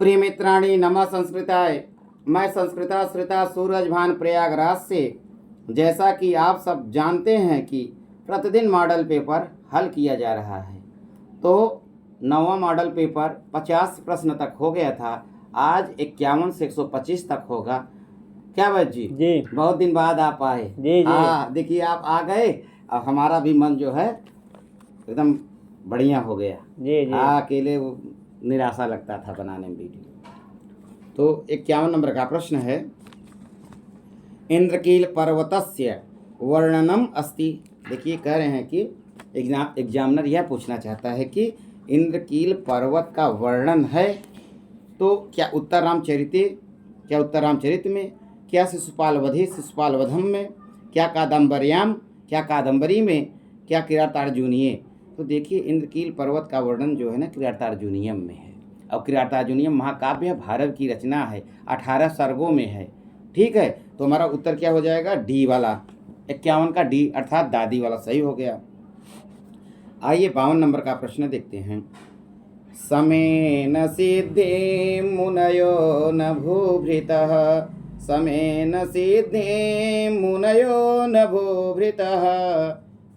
प्रिय मित्राणि नमः संस्कृताय। मैं संस्कृता श्रिता सूरजभान प्रयागराज से। जैसा कि आप सब जानते हैं कि प्रतिदिन मॉडल पेपर हल किया जा रहा है, तो 9वां मॉडल पेपर 50 प्रश्न तक हो गया था। आज 51 से 125 तक होगा। क्या बात जी? जी, बहुत दिन बाद आप आए। जी। हाँ, देखिए आप आ गए। अब हमारा भी मन जो है एकदम बढ़िया हो गया। जी। हाँ, अकेले वो निराशा लगता था बनाने में वीडियो। तो 51 नंबर का प्रश्न है, इंद्रकील पर्वतस्य वर्णनम अस्ति। देखिए कह रहे हैं कि एग्जामिनर यह पूछना चाहता है कि इंद्रकील पर्वत का वर्णन है, तो क्या उत्तर रामचरित में, क्या शिशुपाल वधम में, क्या कादम्बरी में, क्या किरातार्जुनीय। तो देखिए इंद्रकील पर्वत का वर्णन जो है ना किरातार्जुनीयम में है। और किरातार्जुनीयम महाकाव्य भारत की रचना है, 18 सर्गों में है। ठीक है, तो हमारा उत्तर क्या हो जाएगा? डी वाला, 51 का डी अर्थात दादी वाला सही हो गया। आइए 52 नंबर का प्रश्न देखते हैं। समेन सिद्धि मुनयो न भूभृतः, समेन सिद्धि मुनयो न भूभृतः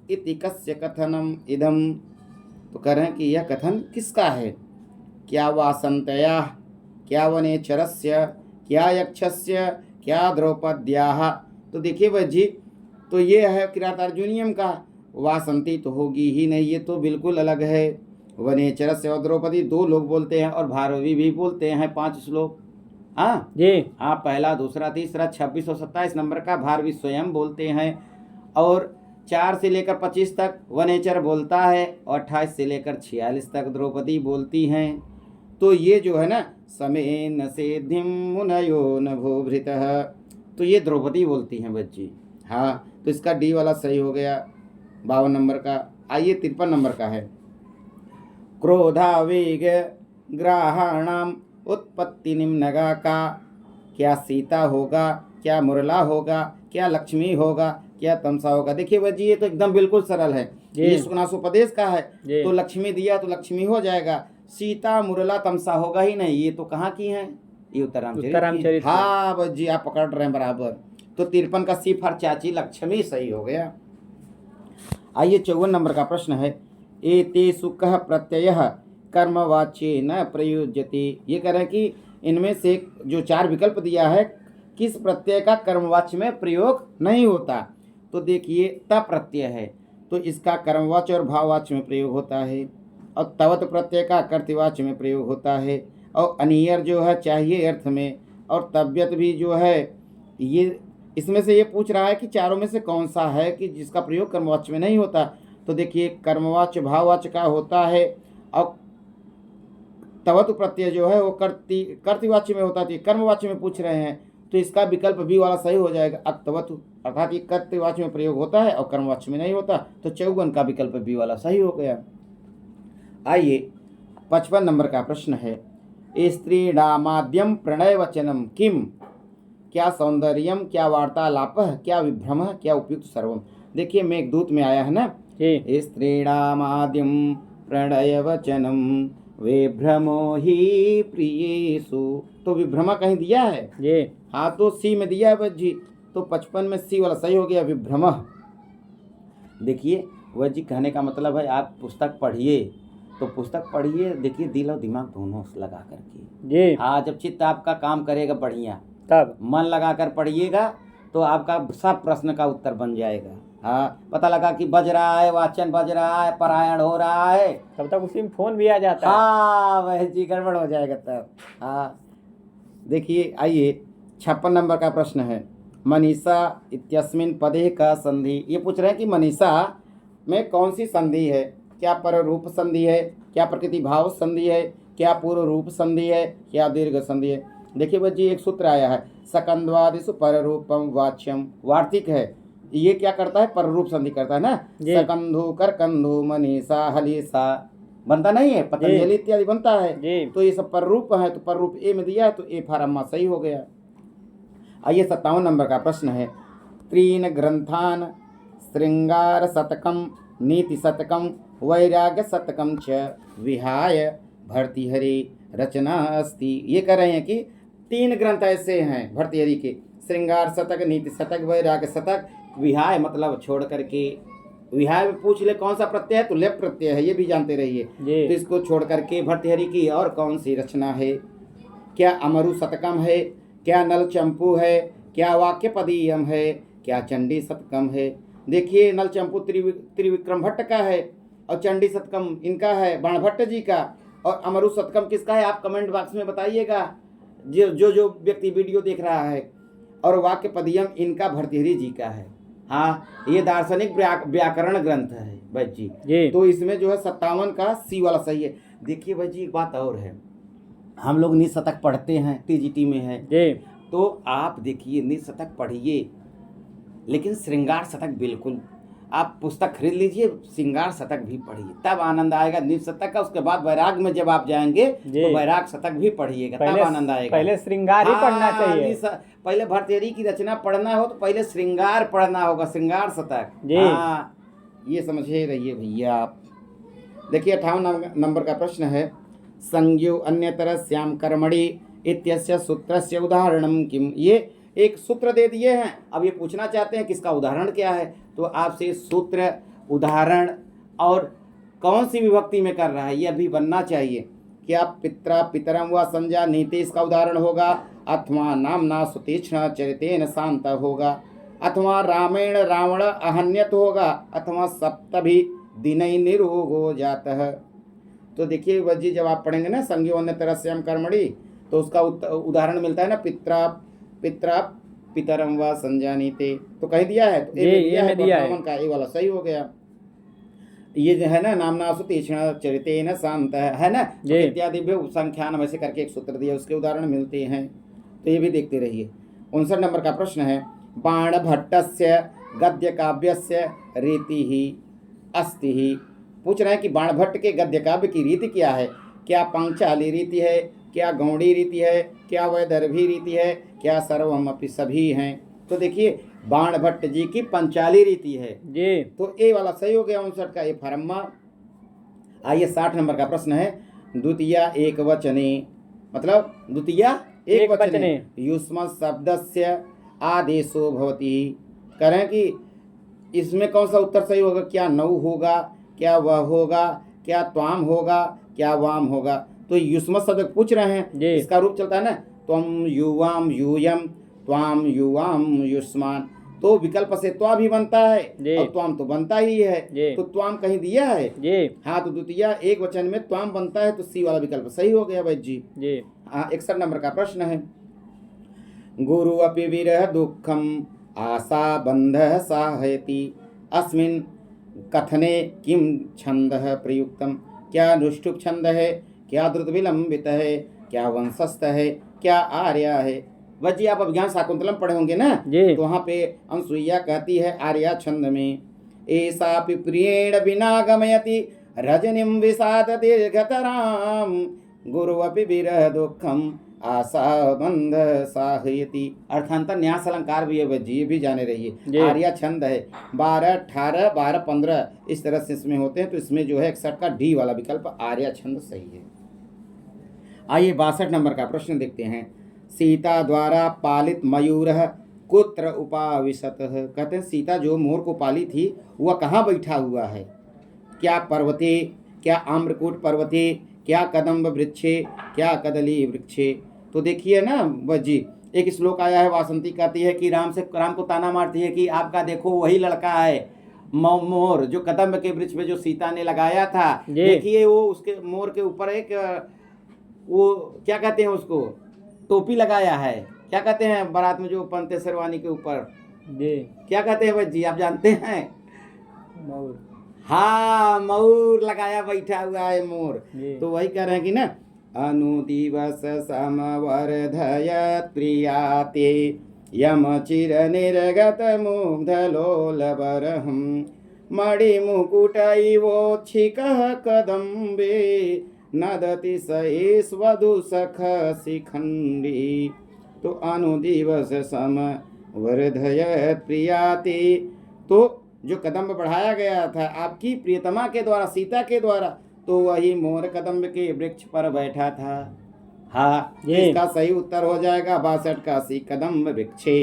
इति कस्य कथनम इदम। तो कह रहे हैं कि यह कथन किसका है? क्या वासंतया, क्या वनेचरस्य, क्या यक्षस्य, क्या द्रौपद्याः। तो देखिए वह जी, तो ये है किरातार्जुनीयम का। वासंती तो होगी ही नहीं, ये तो बिल्कुल अलग है। वनेचरस्य और द्रौपदी 2 लोग बोलते हैं, और भारवी भी बोलते हैं 5 श्लोक। हाँ जी, हाँ, पहला दूसरा तीसरा 26 और 27 नंबर का भारवी स्वयं बोलते हैं, और 4 से लेकर 25 तक वनेचर बोलता है, और 28 से लेकर 46 तक द्रौपदी बोलती हैं। तो ये जो है ना, समेन सेधिम मुनयो न भूभृतः, तो ये द्रौपदी बोलती हैं बच्ची। हाँ, तो इसका डी वाला सही हो गया 52 नंबर का। आइए 53 नंबर का है, क्रोधावेग ग्राहाणाम उत्पत्ति निम्नगा का। क्या सीता होगा, क्या मुरला होगा, क्या लक्ष्मी होगा, क्या तमसा होगा। देखिए वह जी, ये तो एकदम बिल्कुल सरल है। ये सुनासोपदेश का है, तो लक्ष्मी दिया तो लक्ष्मी हो जाएगा। सीता मुरला तमसा होगा ही नहीं, ये तो कहाँ की है? ये उत्तरामचरित। हाँ बस जी, आप पकड़ रहे हैं बराबर। तो 53 का सी फॉर चाची लक्ष्मी सही हो गया। आइए 54 नंबर का प्रश्न है, एतेषु कः प्रत्ययः कर्मवाच्येन प्रयुज्यते। ये कह रहे हैं कि इनमें से जो 4 विकल्प दिया है, किस प्रत्यय का कर्मवाच्य में प्रयोग नहीं होता। तो देखिए त प्रत्यय है, तो इसका कर्मवाच्य और भाववाच्य में प्रयोग होता है, और तवत प्रत्यय का कर्तृवाच्य में प्रयोग होता है, और अनियर जो है चाहिए अर्थ में, और तबियत भी जो है। ये इसमें से ये पूछ रहा है कि चारों में से कौन सा है कि जिसका प्रयोग कर्मवाच्य में नहीं होता। तो देखिए कर्मवाच्य भाववाच्य का होता है, और तवत प्रत्यय जो है वो कर्तृवाच्य में होता है। कर्मवाच्य में पूछ रहे हैं, तो इसका विकल्प बी वाला सही हो जाएगा, अक्तवतु, अर्थात ये कर्तृवाच्य में प्रयोग होता है और कर्मवाच्य में नहीं होता। तो 54 का विकल्प बी वाला सही हो गया। आइए 55 नंबर का प्रश्न है, स्त्रीणामाद्यम प्रणय वचनम किम। क्या सौंदर्यम, क्या वार्तालापः, क्या विभ्रमः, क्या उपयुक्त सर्वम। देखिए मेघदूत में आया है ना, स्त्रीणामाद्यम प्रणय वचनम विभ्रमो ही प्रियेषु। तो विभ्रमा कहीं दिया है जी? हाँ, तो सी में दिया है बस जी। तो 55 में सी वाला सही हो गया, विभ्रमः। देखिए वह जी कहने का मतलब है आप पुस्तक पढ़िए, तो पुस्तक पढ़िए, देखिए दिल और दिमाग दोनों लगा करके जी। हाँ, जब चित्त आपका काम करेगा बढ़िया, तब मन लगा कर पढ़िएगा, तो आपका सब प्रश्न का उत्तर बन जाएगा। हाँ, पता लगा कि बज रहा है, वाचन बज रहा है, पारायण हो रहा है, तब तक उसी में फोन भी आ जाता है। हाँ वह जी, गड़बड़ हो जाएगा तब। हाँ देखिए, आइए 56 नंबर का प्रश्न है, मनीषा इत्यस्मिन पदे का संधि। ये पूछ रहे हैं कि मनीषा में कौन सी संधि है? क्या पररूप संधि है, क्या प्रकृति भाव संधि है, क्या पूर्व रूप संधि है, क्या दीर्घ संधि है। देखिए बच्ची एक सूत्र आया है, सकंद्वादिषु पररूपम वाच्यम। वार्तिक है, ये क्या करता है? पररूप संधि करता है ना। सकंधु करकंधु मनीषा हलीसा बनता नहीं है, पतंजलि इत्यादि बनता है, तो ये सब पररूप है। तो पररूप ए में दिया है, तो ए फार्मा सही हो गया। आइए 57 नंबर का प्रश्न है, त्रीन ग्रंथान श्रृंगार शतकम नीति शतकम वैराग्य शतकम च विहाय भर्तृहरि रचना अस्ति। ये कह रहे हैं कि 3 ग्रंथ ऐसे हैं भर्तृहरि के, श्रृंगार शतक, नीति शतक, वैराग्य शतक। विहाय मतलब छोड़ करके, विहाय में पूछ ले कौन सा प्रत्यय है तो लेप प्रत्यय है, ये भी जानते रहिए। तो इसको छोड़ करके भर्तृहरि की और कौन सी रचना है? क्या अमरु शतकम है, क्या नल चंपू है, क्या वाक्यपदीयम है, क्या चंडी शतकम है? देखिए नल चंपू त्रिविक्रम भट्ट का है और चंडी शतकम इनका है बाणभट्ट जी का, और अमरु शतकम किसका है आप कमेंट बॉक्स में बताइएगा जो व्यक्ति वीडियो देख रहा है। और वाक्यपदीयम इनका भर्तृहरि जी का है। हाँ, ये दार्शनिक व्याकरण ग्रंथ है भाई जी। तो इसमें जो है 57 का सी वाला सही है। देखिए भाई जी एक बात और है, हम लोग निशतक पढ़ते हैं, टीजीटी में है तो आप देखिए निशतक पढ़िए, लेकिन श्रृंगार शतक बिल्कुल आप पुस्तक खरीद लीजिए, श्रृंगार शतक भी पढ़िए, तब आनंद आएगा निशतक का। उसके बाद वैराग में जब आप जाएंगे तो वैराग शतक भी पढ़िएगा, तब आनंद आएगा। पहले श्रृंगार ही पढ़ना चाहिए। पहले भर्तृहरि की रचना पढ़ना हो तो पहले श्रृंगार पढ़ना होगा, श्रृंगार शतक। हाँ, ये समझे रहिए भैया आप। देखिए 58 नंबर का प्रश्न है, संज्ञो अन्यतरस्याम कर्मणि इत्यस्य सूत्रस्य उदाहरणम किम। ये एक सूत्र दे दिए हैं, अब ये पूछना चाहते हैं कि इसका उदाहरण क्या है। तो आपसे सूत्र, उदाहरण और कौन सी विभक्ति में कर रहा है ये अभी बनना चाहिए। क्या पित्रा पितरम व संज्ञा नीति इसका उदाहरण होगा, अथवा नामना सुतीक्ष्ण चरितेन शांत होगा, अथवा रामेण रावण अहन्यत होगा, अथवा सप्तभी दिनै निरोगो जातः। तो देखिए वजी जब आप पढ़ेंगे ना संज्ञो अन्यतरस्याम कर्मणि तो उसका उदाहरण मिलता है ना, पित्रा पितरम व संजानीते, तो कह दिया है। तो ये दिया है का ए वाला सही हो गया। ये जो है ना नामना सुतीक्ष्ण चरितेन शांत है ना, इत्यादि भी संख्यान वैसे करके एक सूत्र दिया, उसके उदाहरण मिलते हैं, तो ये भी देखते रहिए। 59 नंबर का प्रश्न है, बाणभट्टस्य गद्य काव्यस्य रीति ही अस्ति ही। पूछ रहे हैं कि बाणभट्ट के गद्य काव्य की रीति क्या है? क्या पांचाली रीति है, क्या गौड़ी रीति है, क्या वैदर्भी रीति है, क्या सर्वमपि सभी हैं? तो देखिए बाणभट्ट जी की पंचाली रीति है जी, तो ए वाला सही हो गया 59 का, ए फरम्मा। आइए 60 नंबर का प्रश्न है, द्वितीया एक वचने, मतलब द्वितीया एक वचने युष्म शब्दस्य आदेशो भवति। कह रहे हैं कि इसमें कौन सा उत्तर सही होगा? क्या नौ होगा, क्या वह होगा, क्या त्वाम होगा, क्या वाम होगा? तो युष्म शब्द पूछ रहे हैं, इसका रूप चलता है ना, त्वम युवाम यूयम, त्वाम युवाम युष्मान। तो विकल्प से त्वा भी बनता है और त्वाम तो बनता ही है, तो त्वाम कहीं दिया है। हाँ, तो द्वितीया एक वचन में त्वाम बनता है, तो सी वाला विकल्प सही हो गया भाई जी। हाँ, 61 नंबर का प्रश्न है, गुरु अपि विरह दुखम आशा बंधः साहयति अस्मिन् कथने किम छंदः प्रयुक्तम। क्या अनुष्ठुप छंद है, क्या द्रुत विलंबित है, क्या वंशस्थ है, क्या आर्या है? वजी आप अभिज्ञान शाकुंतलम पढ़े होंगे ना, तो वहाँ पे अनुसुईया कहती है आर्या छंद में, ऐसा प्रियेण बिना गमयति रजनीम विषाद दीर्घतराम गुरु अपि विरह दुखम आशा बंध साहयति। अर्थांतर न्यास अलंकार भी है वजी, भी जाने रहिए। आर्या छंद है, 12, 18, 12, 15 इस तरह से इसमें होते हैं, तो इसमें जो है 61 का डी वाला विकल्प आर्या छंद सही है। आइए 62 नंबर का प्रश्न देखते हैं, सीता द्वारा पालित मयूर कुत्र उपाविशत। कहते हैं सीता जो मोर को पाली थी वह कहाँ बैठा हुआ है? क्या पर्वते, क्या आम्रकूट पर्वते, क्या कदम्ब वृक्षे, क्या कदली वृक्षे? तो देखिए ना वजी, एक श्लोक आया है, वासंती कहती है कि राम को ताना मारती है कि आपका देखो वही लड़का है मोर जो कदम्ब के वृक्ष में जो सीता ने लगाया था। देखिए वो उसके मोर के ऊपर एक वो क्या कहते हैं उसको, टोपी लगाया है, क्या कहते हैं बारात में जो पहनते शेरवानी के ऊपर, क्या कहते हैं भाई जी, आप जानते हैं? मोर। हाँ, मोर लगाया बैठा हुआ है मोर। तो वही कह रहे हैं कि ना, अनुदिवस समवर्धयत् प्रियाते यम चिर निर्गत मुग्धलोलबरहं मणिमुकुटैवोच्छिकः कदम्बे नदति सैस्वधु सख शिखंडी। तो अनुदिवस समवर्धयत् प्रियाते, तो जो कदम्ब बढ़ाया गया था आपकी प्रियतमा के द्वारा, सीता के द्वारा, तो वही मोर कदम्ब के वृक्ष पर बैठा था। हाँ, ये। इसका सही उत्तर हो जाएगा 62 का सी कदम्ब वृक्षे।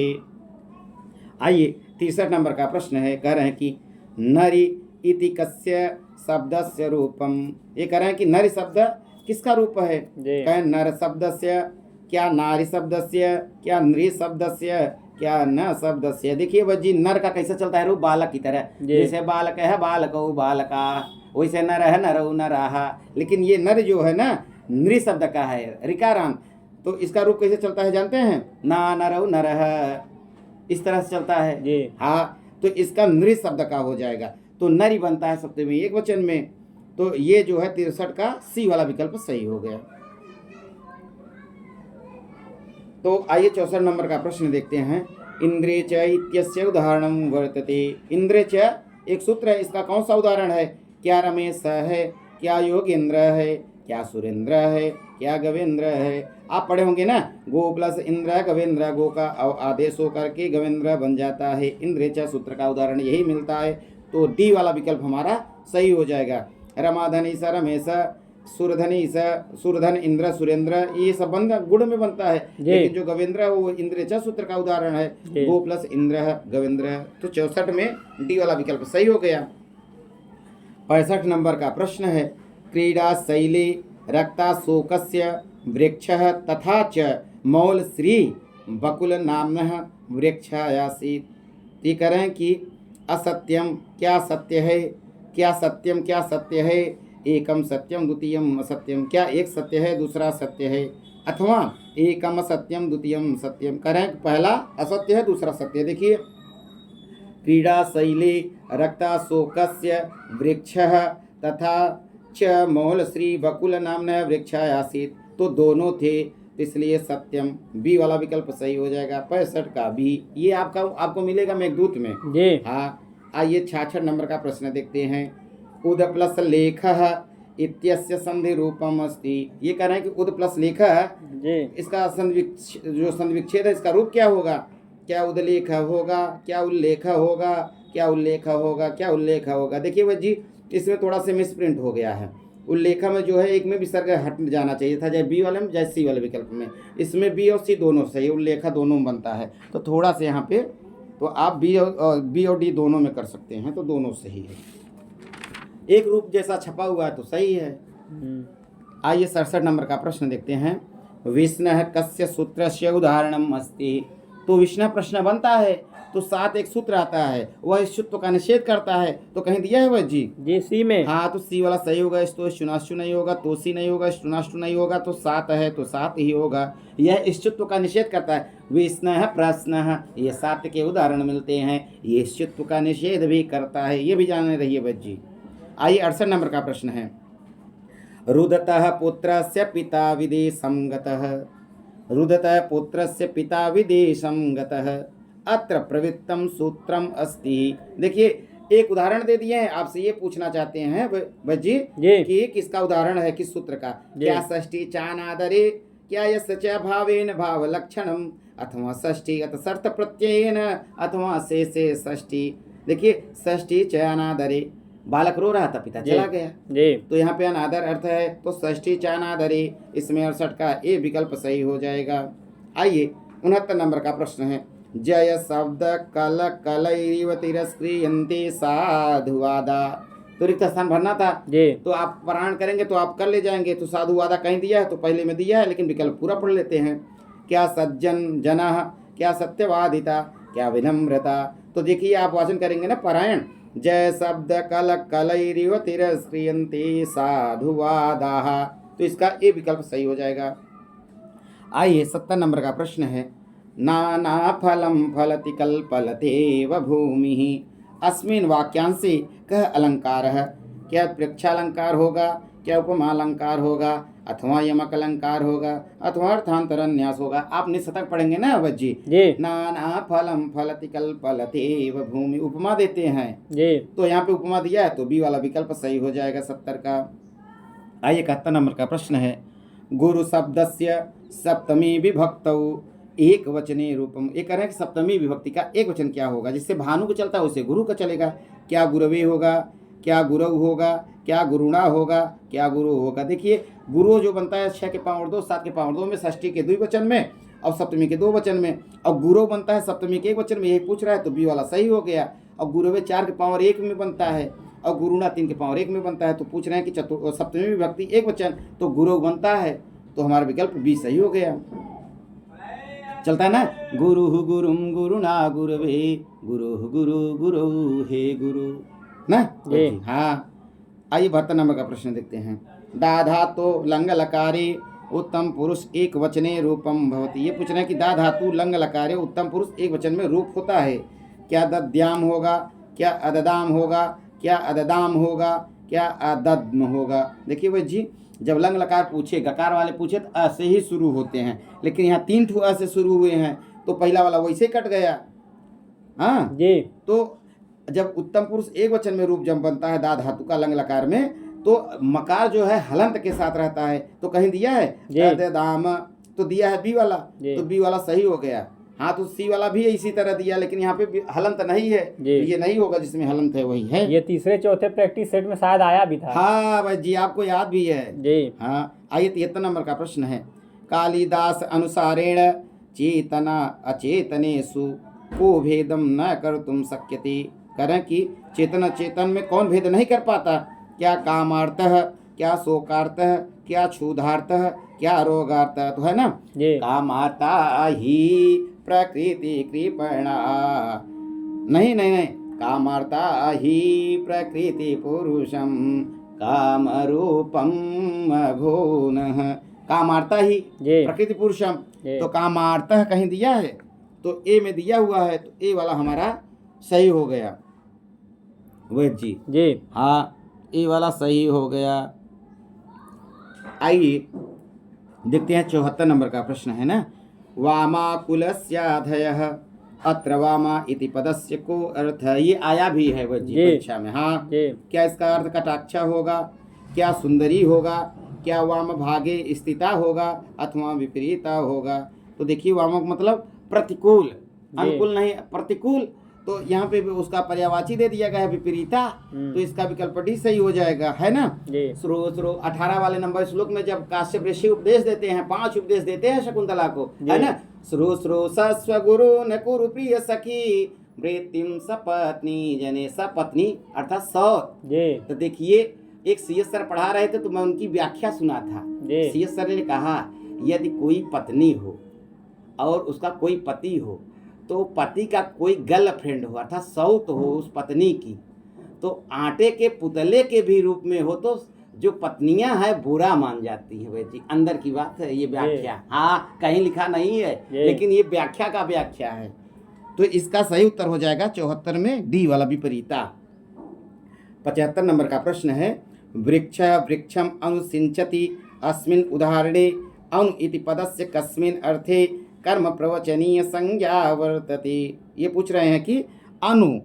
आइए 63 नंबर का प्रश्न है, कह रहे हैं कि नरि इति कस्य शब्दस्य रूपम। ये कह रहे हैं कि नरि शब्द किसका रूप है? कहें नर शब्दस्य, क्या नारी शब्दस्य, क्या नृ शब्दस्य, क्या न शब्दस्य। देखिए वजी नर का कैसे चलता है रूप? बालक की तरह, जैसे बालक है बालको बालका, वैसे नर है नरऊ नराहा। लेकिन ये नर जो है ना नृ शब्द का है, ऋकाराम, तो इसका रूप कैसे चलता है जानते हैं? ना नरऊ नरह, इस तरह से चलता है। हाँ, तो इसका नृ शब्द का हो जाएगा, तो नरी बनता है सप्तमी एक वचन में। तो ये जो है 63 का सी वाला विकल्प सही हो गया। तो आइए 64 नंबर का प्रश्न देखते हैं। इंद्रे च इत्यस्य उदाहरणं वर्तते। इंद्रे च एक सूत्र है, इसका कौन सा उदाहरण है? क्या रमेश है, क्या योगेंद्र है, क्या सुरेंद्र है, क्या गवेंद्र है। आप पढ़े होंगे ना, गो प्लस इंद्र गवेंद्र, गो का आदेश होकर के गवेंद्र बन जाता है। इंद्रे च सूत्र का उदाहरण यही मिलता है, तो डी वाला विकल्प हमारा सही हो जाएगा। रमाधनी स रमेश, सुरधनी स सुरधन इंद्र सुरेंद्र, ये सब बंद गुण में बनता है, लेकिन जो गवेंद्र है वो इंद्र च सूत्र का उदाहरण है, गो प्लस इंद्र गवेंद्र। तो 64 में डी वाला विकल्प सही हो गया। 65 नंबर का प्रश्न है, क्रीडा शैली रक्ता शोकस्य वृक्षः तथा च मौल श्री बकुल नाम्नः वृक्षायासीत्। ये करें कि असत्यम क्या सत्य है, क्या सत्यम क्या सत्य है, एकम सत्यम द्वितीयम असत्यम, क्या एक सत्य है दूसरा सत्य है, अथवा एकम असत्यम द्वितीयम सत्यम। करें पहला असत्य है दूसरा सत्य। देखिए क्रीडा शैली रक्ता शोकस्य वृक्षः तथा च मौल श्री बकुल नामना वृक्षा आसीत, तो दोनों थे, इसलिए सत्यम बी वाला विकल्प सही हो जाएगा। 65 का बी, ये आपको मिलेगा मेघदूत में। हाँ, आइए 66 नंबर का प्रश्न देखते हैं। उद प्लस लेख इत्यस्य संधि रूपम अस्ति। ये कह रहे हैं कि उद प्लस लेख, इसका जो संधिविच्छेद है इसका रूप क्या होगा? क्या उदलेख होगा, क्या उल्लेख होगा, क्या उल्लेख होगा, क्या उल्लेख होगा। देखिए वह जी इसमें थोड़ा सा मिसप्रिंट हो गया है। उल्लेखा में जो है एक में विसर्ग हट जाना चाहिए था, चाहे बी वाले में चाहे सी वाले विकल्प में। इसमें बी और सी दोनों सही, उल्लेखा दोनों में बनता है, तो थोड़ा सा यहाँ पे तो आप बी और डी दोनों में कर सकते हैं, तो दोनों सही है। एक रूप जैसा छपा हुआ है तो सही है। आइए 67 नंबर का प्रश्न देखते हैं। विष्णु कस्य सूत्रस्य उदाहरणम अस्ति। तो विष्णु प्रश्न बनता है तो साथ एक सूत्र आता है, वह इस सूत्र का निषेध करता है, तो कहीं दिया है वह जी सी में। हाँ, तो सी वाला सही होगा। इस तो शुनाशु नहीं होगा, तो सी नहीं होगा, शुनाशु नहीं होगा, तो सात है तो सात ही होगा। यह इष्टत्व का निषेध करता है। विष्णु प्रश्न, ये सात के उदाहरण मिलते हैं, ये इष्टत्व का निषेध भी करता है, ये भी जाने रहिए बच्ची। आइए 68 नंबर का प्रश्न है। रुदतः पुत्रस्य पिता विदेशं गतः। रुदतः पुत्रस्य पिता विदेशं गतः अत्र प्रवृत्तम सूत्रम अस्ति। देखिए एक उदाहरण दे दिए हैं, आपसे ये पूछना चाहते हैं बच्ची कि किसका उदाहरण है, किस सूत्र का। क्या षष्ठी चानादरे, क्या यस्य च भावेन भाव लक्षणम, अथवा षष्ठी अत शर्त प्रत्ययेन, अथवा से षष्ठी। देखिए षष्ठी च अनादरे, बालक रो रहा था, पिता चला गया, तो यहाँ पे अनादर अर्थ है, तो षष्ठी च अनादरे, इसमें 68 का ए विकल्प सही हो जाएगा। आइए 69 नंबर का प्रश्न है। जय शब्द कल कलैरिव तिरस्क्रियन्ते साधुवादा। तो रिक्त स्थान भरना था, तो आप पारायण करेंगे तो आप कर ले जाएंगे। तो साधुवादा कहीं दिया है तो पहले में दिया है, लेकिन विकल्प पूरा पढ़ लेते हैं। क्या सज्जन जनः, क्या सत्यवादिता, क्या विनम्रता। तो देखिए आप वाचन करेंगे ना पारायण, जय शब्द कल कलैरिव तिरस्क्रियन्ते साधुवादाः, तो इसका ए विकल्प सही हो जाएगा। आइए 70 नंबर का प्रश्न है। नाना फलम फलति कल्पलतेव भूमिः अस्मिन् वाक्यांशे कः अलंकारः। क्या वृक्षालंकार होगा, क्या उपमा अलंकार होगा, अथवा यमक अलंकार होगा, अथवा अर्थांतरन्यास होगा। आप निशतक पढ़ेंगे ना बच्ची। नाना फलम फलति कल्पलतेव भूमि, उपमा देते हैं, तो यहाँ पे उपमा दिया है तो बी वाला विकल्प सही हो जाएगा 70 का। आइए 71 नंबर का प्रश्न है। गुरु शब्दस्य सप्तमी विभक्तौ एक वचने रूपम। ये कह रहे हैं कि सप्तमी विभक्ति का एक वचन क्या होगा, जिससे भानु को चलता है उसे गुरु का चलेगा। क्या गुरवे होगा, क्या गुरु होगा, क्या गुरुणा होगा, क्या गुरु होगा। देखिए गुरु जो बनता है 6 के पाँव 2, 7 के पाँव 2 में, षष्ठी के द्विवचन में और सप्तमी के 2 वचन में। और गुरु बनता है सप्तमी के 1 वचन में, यही पूछ रहा है तो बी वाला सही हो गया। और गुरुवे 4 के पाँव 1 में बनता है और गुरुणा 3 के पाँव 1 में बनता है, तो पूछ रहे हैं कि सप्तमी विभक्ति 1 वचन तो गुरु बनता है, तो हमारा विकल्प बी सही हो गया। चलता है ना, गुरु गुरुम गुरुना गुरुवे, गुरु गुरु गुरु हे गुरु ना जी। हाँ। आइए 72 नंबर का प्रश्न देखते हैं। दा धातु लंग लकारे उत्तम पुरुष एक वचने रूपम भवति। ये पूछ रहे हैं कि दा धातु लंग लकारे उत्तम पुरुष एक वचन में रूप होता है। क्या दद्याम होगा, क्या अददाम होगा, क्या अददाम होगा, क्या अदद्म होगा। देखिए भाई जी, जब लंग लकार पूछे, गकार वाले पूछे तो अ से ही शुरू होते हैं, लेकिन यहाँ 3 ठू अ से शुरू हुए हैं तो पहला वाला वैसे कट गया। हाँ जी। तो जब उत्तम पुरुष एक वचन में रूप जब बनता है दा धातु का लंग लकार में, तो मकार जो है हलंत के साथ रहता है। तो कहीं दिया है दाम, तो दिया है बी वाला, तो बी वाला सही हो गया। हाँ तो सी वाला भी इसी तरह दिया, लेकिन यहाँ पे हलंत नहीं है, तो ये नहीं होगा, जिसमें हलंत है वही है। ये तीसरे चौथे प्रैक्टिस सेट में शायद आया भी था। हाँ भाई जी, आपको याद भी है जी। हाँ। आइए 73 नंबर का प्रश्न है। कालिदास अनुसारेण चेतना अचेतनेषु को भेदम न कर्तुम शक्यते। करें कि चेतन चेतन में कौन भेद नहीं कर पाता। क्या कामार्थः, क्या शोकार्थः, क्या क्षुधार्थः, क्या रोगार्थः। तो है ना, कामार्था ही प्रकृति कृपणा, नहीं नहीं नहीं, कामार्था ही प्रकृति पुरुषम काम रूपम अघोनः। कामार्था ही प्रकृति पुरुषम, तो कामार्थः कहीं दिया है तो ए में दिया हुआ है, तो ए वाला हमारा सही हो गया। वैद जी हाँ, ए वाला सही हो गया। आइए देखते हैं 74 नंबर का प्रश्न है ना। वामाकुलस्याधयः अत्र वामा इति पदस्य को अर्थ। ये आया भी है वैद जी परीक्षा में। हाँ क्या इसका अर्थ कटाक्ष होगा, क्या सुंदरी होगा, क्या वाम भागे स्थिता होगा अथवा विपरीता होगा। तो देखिए वाम मतलब प्रतिकूल, अनुकूल नहीं प्रतिकूल, तो यहाँ पे उसका पर्यायवाची दे दिया गया है विपरीता, तो इसका विकल्प डी सही हो जाएगा, है ना। 18 वाले नंबर श्लोक में जब काश्यप ऋषि उपदेश देते हैं, 5 उपदेश देते हैं शकुंतला को, है ना। श्रो सस्व गुरु न कुरु प्रिय सखी वृत्तिम सपत्नी जने, सपत्नी अर्थात सौत। तो देखिए एक सीएस सर पढ़ा रहे थे तो मैं उनकी व्याख्या सुना था। सीएस सर ने कहा यदि कोई पत्नी हो और उसका कोई पति हो, तो पति का कोई गर्लफ्रेंड हो अर्थात सौत हो उस पत्नी की, तो आटे के पुतले के भी रूप में हो तो जो पत्नियां हैं बुरा मान जाती हैं। भाई जी अंदर की बात है ये व्याख्या, हाँ कहीं लिखा नहीं है, लेकिन ये व्याख्या का व्याख्या है। तो इसका सही उत्तर हो जाएगा 74 में डी वाला विपरीता। 75 नंबर का प्रश्न है। वृक्ष वृक्षम अनुसिंचति अस्मिन् उदाहरणे अनु इति पदस्य कस्मिन् अर्थे कर्म प्रवचनीय संज्ञा वर्तते। ये पूछ रहे हैं कि अनु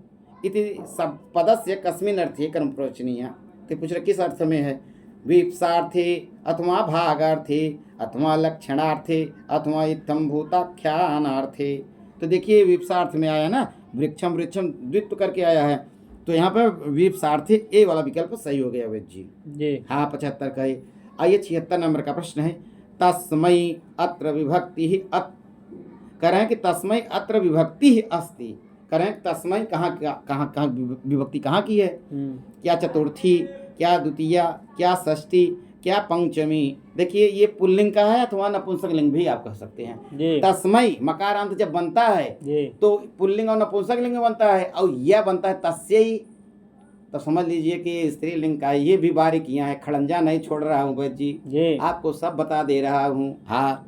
इति सब पदस्य कस्मिन् अर्थे कर्म प्रवचनीय, तो पूछ रहे किस अर्थ में है। विप्सार्थे अथवा भागार्थे अथवा लक्षणार्थे अथवा इत्थम भूताख्यानार्थे। तो देखिए विप्सार्थ में आया ना, वृक्षम वृक्षम द्वित्व करके आया है, तो यहाँ पर विप्सार्थे ए वाला विकल्प सही हो गया वैद जी हाँ 75 का। आइए 76 नंबर का प्रश्न है। तस्मै अत्र विभक्ति ही करें कि तस्मै अत्र विभक्ति ही अस्ति। करें तस्मै कहाँ विभक्ति कहाँ की है। क्या चतुर्थी, क्या द्वितीया, क्या षष्ठी, क्या पंचमी। देखिए ये पुल्लिंग का है अथवा नपुंसक लिंग भी आप कह सकते हैं। तस्मै मकारांत जब बनता है तो पुल्लिंग और नपुंसक लिंग बनता है, और यह बनता है तस्यै, तो समझ लीजिए कि स्त्रीलिंग का। ये भी बारीकियां हैं, खड़ंजा नहीं छोड़ रहा हूँ वैद जी, आपको सब बता दे रहा हूँ। हाँ